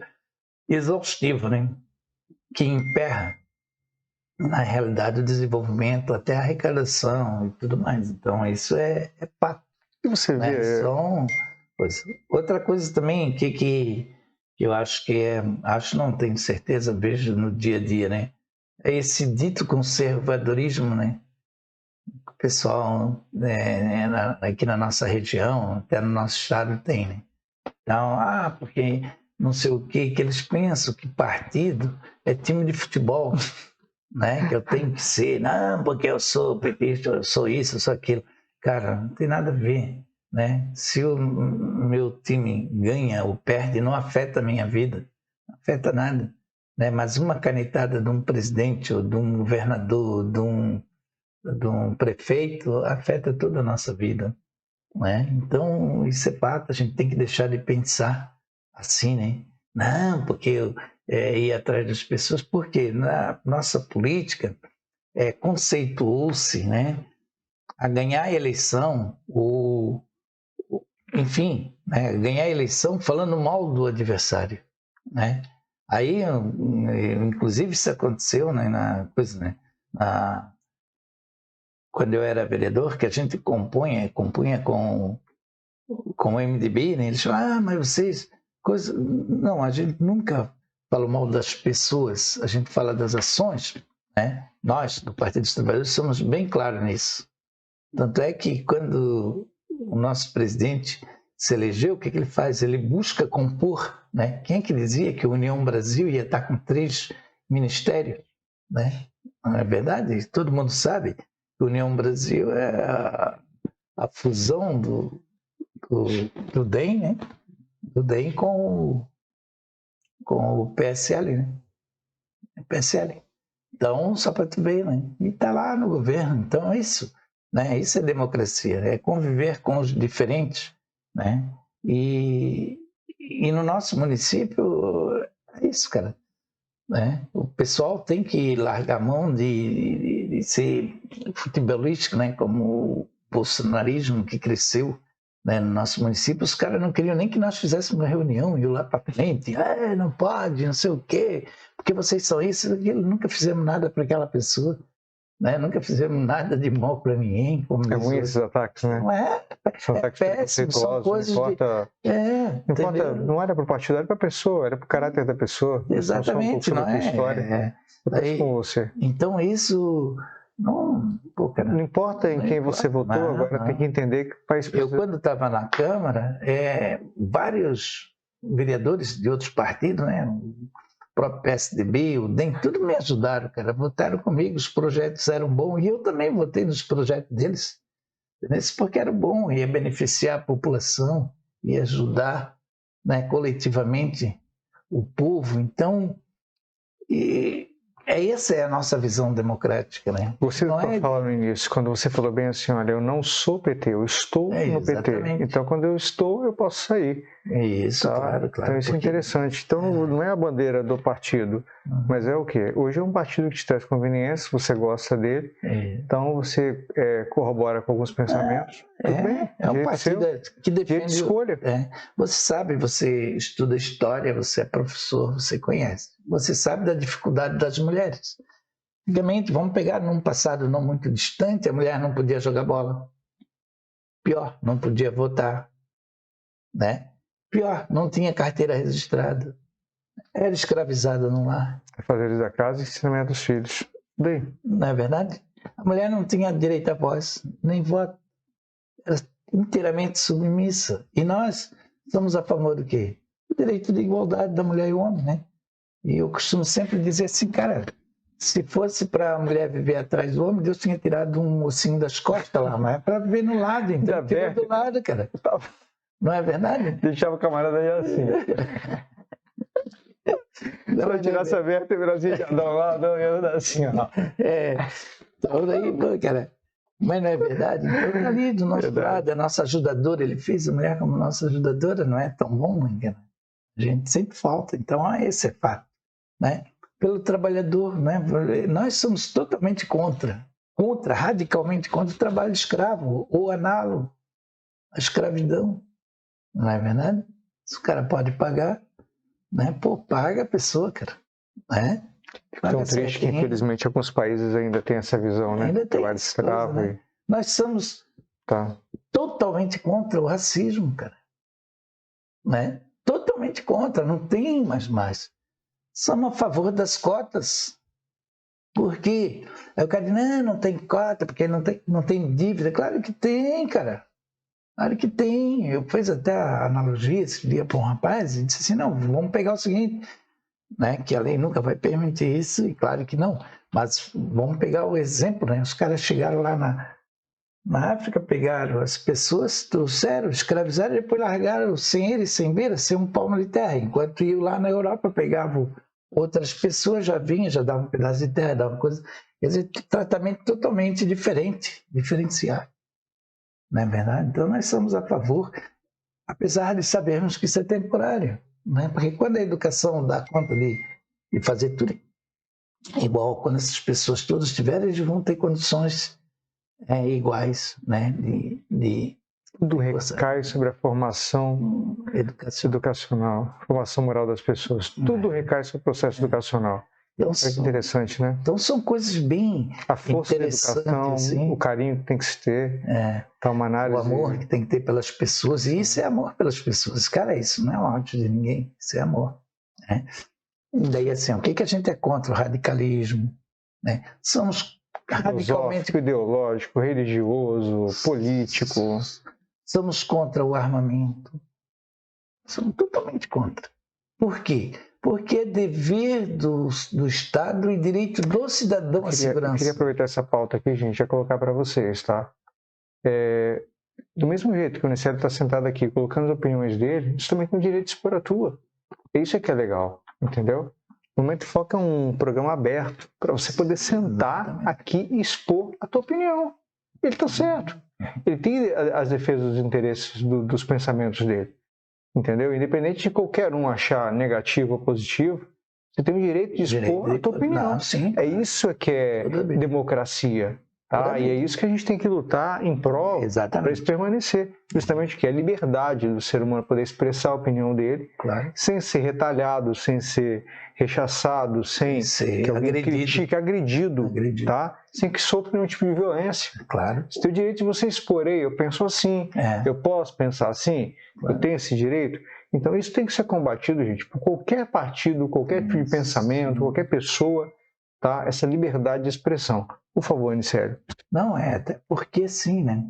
exaustiva, né, que emperra, na realidade, o desenvolvimento, até a arrecadação e tudo mais. Então, isso é fato. E você vê... Outra coisa também que eu acho não tenho certeza, vejo no dia a dia, né? É esse dito conservadorismo, né? O pessoal aqui na nossa região, até no nosso estado tem, né? Então, porque não sei o que eles pensam, que partido é time de futebol, né? Que eu tenho que ser, não, porque eu sou petista, eu sou isso, eu sou aquilo. Cara, não tem nada a ver. Né? Se o meu time ganha ou perde, não afeta a minha vida, não afeta nada, né? Mas uma canetada de um presidente ou de um governador, de um prefeito, afeta toda a nossa vida, né? Então, isso é fato, a gente tem que deixar de pensar assim, né? Não, porque ir atrás das pessoas, porque na nossa política conceituou-se, né, a ganhar a eleição, enfim, né, ganhar a eleição falando mal do adversário, né? Aí, inclusive, isso aconteceu, né, quando eu era vereador, que a gente compunha com o MDB, né? Eles falam, mas vocês... Não, a gente nunca fala mal das pessoas, a gente fala das ações, né? Nós, do Partido dos Trabalhadores, somos bem claros nisso. Tanto é que quando o nosso presidente se elegeu, o que ele faz? Ele busca compor, né? Quem é que dizia que a União Brasil ia estar com 3 ministérios, né? Não é verdade? Todo mundo sabe que a União Brasil é a fusão do DEM, né? Do DEM com o PSL, né? PSL. Então, só para tu ver, né? E está lá no governo. Então, é isso, né? Isso é democracia, é conviver com os diferentes, né? E no nosso município, é isso, cara. Né? O pessoal tem que largar a mão de ser futebolístico, né? Como o bolsonarismo que cresceu, né, no nosso município. Os caras não queriam nem que nós fizéssemos uma reunião, ir lá para frente, não pode, não sei o quê, porque vocês são isso, aquilo. Nunca fizemos nada para aquela pessoa, né? Nunca fizemos nada de mal para ninguém. É ruim esses ataques, né? Não é? É péssimo, são coisas não importa, não era para o partido, era para a pessoa, era para o caráter da pessoa. Exatamente, não é? História. Com você. Então isso... Não importa em quem você votou, agora tem que entender que o país precisa... Eu, quando estava na Câmara, vários vereadores de outros partidos, né, o próprio PSDB, o DEM, tudo me ajudaram, cara, votaram comigo, os projetos eram bons, e eu também votei nos projetos deles, porque era bom, ia beneficiar a população, ia ajudar, né, coletivamente o povo. Então, essa é a nossa visão democrática, né? Você falou no início, quando você falou bem assim, olha, eu não sou PT, eu estou no PT. Então, quando eu estou, eu posso sair. Isso, tá? Claro. Então, isso é interessante. Então, não é a bandeira do partido, mas é o quê? Hoje é um partido que te traz conveniência, você gosta dele, então você corrobora com alguns pensamentos. Tudo bem. É um partido que defende... de escolha. Você sabe, você estuda história, você é professor, você conhece. Você sabe da dificuldade das mulheres. Antigamente, vamos pegar num passado não muito distante, a mulher não podia jogar bola. Pior, não podia votar, né? Pior, não tinha carteira registrada. Era escravizada no lar. Fazeres da casa e ensinamento dos filhos. Bem. Não é verdade? A mulher não tinha direito à voz, nem voto. Era inteiramente submissa. E nós somos a favor do quê? O direito de igualdade da mulher e o homem, né? E eu costumo sempre dizer assim, cara, se fosse para a mulher viver atrás do homem, Deus tinha tirado um ossinho das costas lá, mas é para viver no lado, então tirou do lado, cara. Não é verdade? Deixava o camarada aí assim. Só tirar essa vértebra assim, já dá lá, eu assim, ó. Então daí, cara, mas não é verdade? Então ali do nosso lado, a nossa ajudadora, ele fez a mulher como nossa ajudadora, não é tão bom, cara? A gente sempre falta, então esse é fato, né? Pelo trabalhador, né? Nós somos totalmente radicalmente contra o trabalho escravo ou análogo à escravidão, não é verdade? Se o cara pode pagar, né? Pô, paga a pessoa, cara, né? Tão triste que, infelizmente, alguns países ainda têm essa visão, né? Ainda tem trabalho escravo. Coisa, né? Nós somos totalmente contra o racismo, cara, né? Totalmente contra, não tem mais. Somos a favor das cotas. Por quê? Aí o cara diz, não tem cota, porque não tem dívida. Claro que tem, cara. Claro que tem. Eu fiz até a analogia esse dia para um rapaz e disse assim, não, vamos pegar o seguinte, né, que a lei nunca vai permitir isso, e claro que não. Mas vamos pegar o exemplo, né? Os caras chegaram lá na África, pegaram as pessoas, trouxeram, escravizaram e depois largaram sem eles, sem beira, sem um palmo de terra. Enquanto iam lá na Europa, pegavam outras pessoas, já vinham, já davam um pedaço de terra, davam coisa. Quer dizer, tratamento totalmente diferenciado. Não é verdade? Então nós somos a favor, apesar de sabermos que isso é temporário. Né? Porque quando a educação dá conta de e fazer tudo igual. Quando essas pessoas todas estiverem, eles vão ter condições iguais, né? Tudo recai sobre a formação educacional, formação moral das pessoas. Tudo recai sobre o processo educacional. Então, é interessante, né? Então são coisas bem a força da educação, assim, o carinho que tem que se ter, tá uma análise... o amor que tem que ter pelas pessoas, e isso é amor pelas pessoas. Cara, isso não é ódio de ninguém, isso é amor. Né? E daí, assim, o que a gente é contra? O radicalismo. Né? Somos radicalmente... ideológico, religioso, político. Somos contra o armamento. Somos totalmente contra. Por quê? Porque é dever do Estado e direito do cidadão a segurança. Eu queria aproveitar essa pauta aqui, gente, e colocar para vocês, tá? Do mesmo jeito que o Unicef está sentado aqui colocando as opiniões dele, você também tem o direito de expor a tua. Isso é que é legal, entendeu? O Momento em Foco é um programa aberto para você poder sentar aqui e expor a tua opinião. Ele está certo. Ele tem as defesas dos interesses dos pensamentos dele. Entendeu? Independente de qualquer um achar negativo ou positivo, você tem o direito de expor a tua opinião. Sim, é isso que é democracia. Tá? E é isso que a gente tem que lutar em prol para isso permanecer. Justamente que é a liberdade do ser humano poder expressar a opinião dele, sem ser retalhado, sem ser rechaçado, sem que alguém critique, agredido. Tá? Sem que sofra nenhum tipo de violência. Você tem o direito de você expor, eu penso assim, eu posso pensar assim, eu tenho esse direito. Então isso tem que ser combatido, gente, por qualquer partido, qualquer tipo de pensamento, qualquer pessoa, tá? Essa liberdade de expressão. Por favor, Nicélio. Não, até porque sim, né?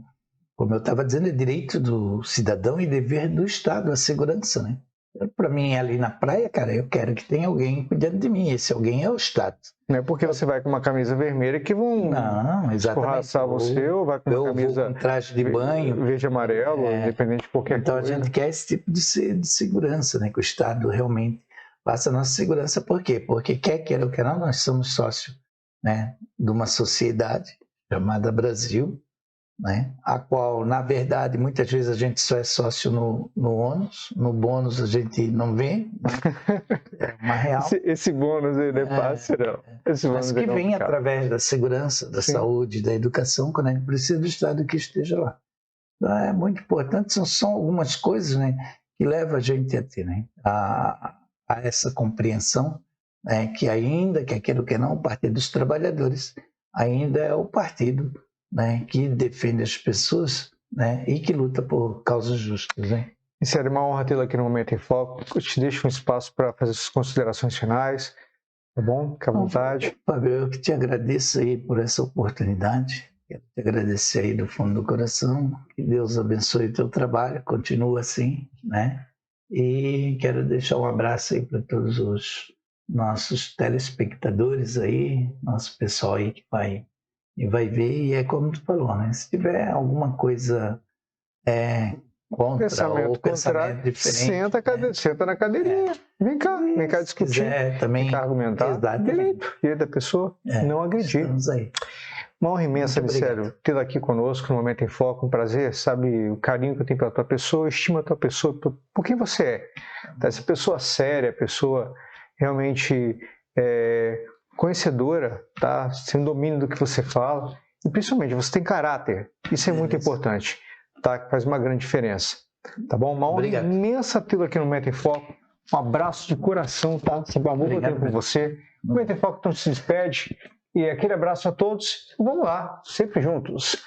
Como eu estava dizendo, é direito do cidadão e dever do Estado, a segurança, né? Para mim, ali na praia, cara, eu quero que tenha alguém cuidando de mim. Esse alguém é o Estado. Não é porque você vai com uma camisa vermelha que vão escorraçar você, ou vai com uma camisa com traje de banho, verde e amarelo, independente de qualquer coisa. Então a gente quer esse tipo de segurança, né? Que o Estado realmente faça a nossa segurança. Por quê? Porque queira ou quer não, nós somos sócios, né, de uma sociedade chamada Brasil, né, a qual, na verdade, muitas vezes a gente só é sócio no ônus, no bônus a gente não vê, né? É uma real. Esse bônus aí não é fácil, não. Mas que vem através da segurança, da saúde, da educação, quando a gente precisa do Estado que esteja lá. Então, é muito importante, são algumas coisas, né, que levam a gente a ter, né, a essa compreensão, né, que ainda, que aquilo que não, o Partido dos Trabalhadores ainda é o partido, né, que defende as pessoas, né, e que luta por causas justas. Né? Seria uma honra tê-lo aqui no Momento em Foco. Eu te deixo um espaço para fazer suas considerações finais, tá bom? Fique à vontade. Fábio, eu que te agradeço aí por essa oportunidade. Quero te agradecer aí do fundo do coração. Que Deus abençoe o teu trabalho, continua assim, né? E quero deixar um abraço aí para todos os nossos telespectadores aí, nosso pessoal aí que vai ver, e é como tu falou, né? Se tiver alguma coisa contra ou pensamento diferente, senta na cadeirinha, vem cá discutir, também vem cá argumentar, direito da pessoa, não agredir. Estamos aí. Uma honra imensa, Nicélio, tê-lo aqui conosco no Momento em Foco, um prazer, sabe, o carinho que eu tenho pela tua pessoa, estima a tua pessoa, por quem você é. Tá? Essa pessoa séria, pessoa realmente conhecedora, tá? Sem domínio do que você fala, e principalmente você tem caráter, isso é muito importante, tá? Que faz uma grande diferença, tá bom? Uma honra imensa tê-lo aqui no Momento em Foco, um abraço de coração, tá? Sempre amor batendo com você. O Momento em Foco então se despede. E aquele abraço a todos. Vamos lá, sempre juntos.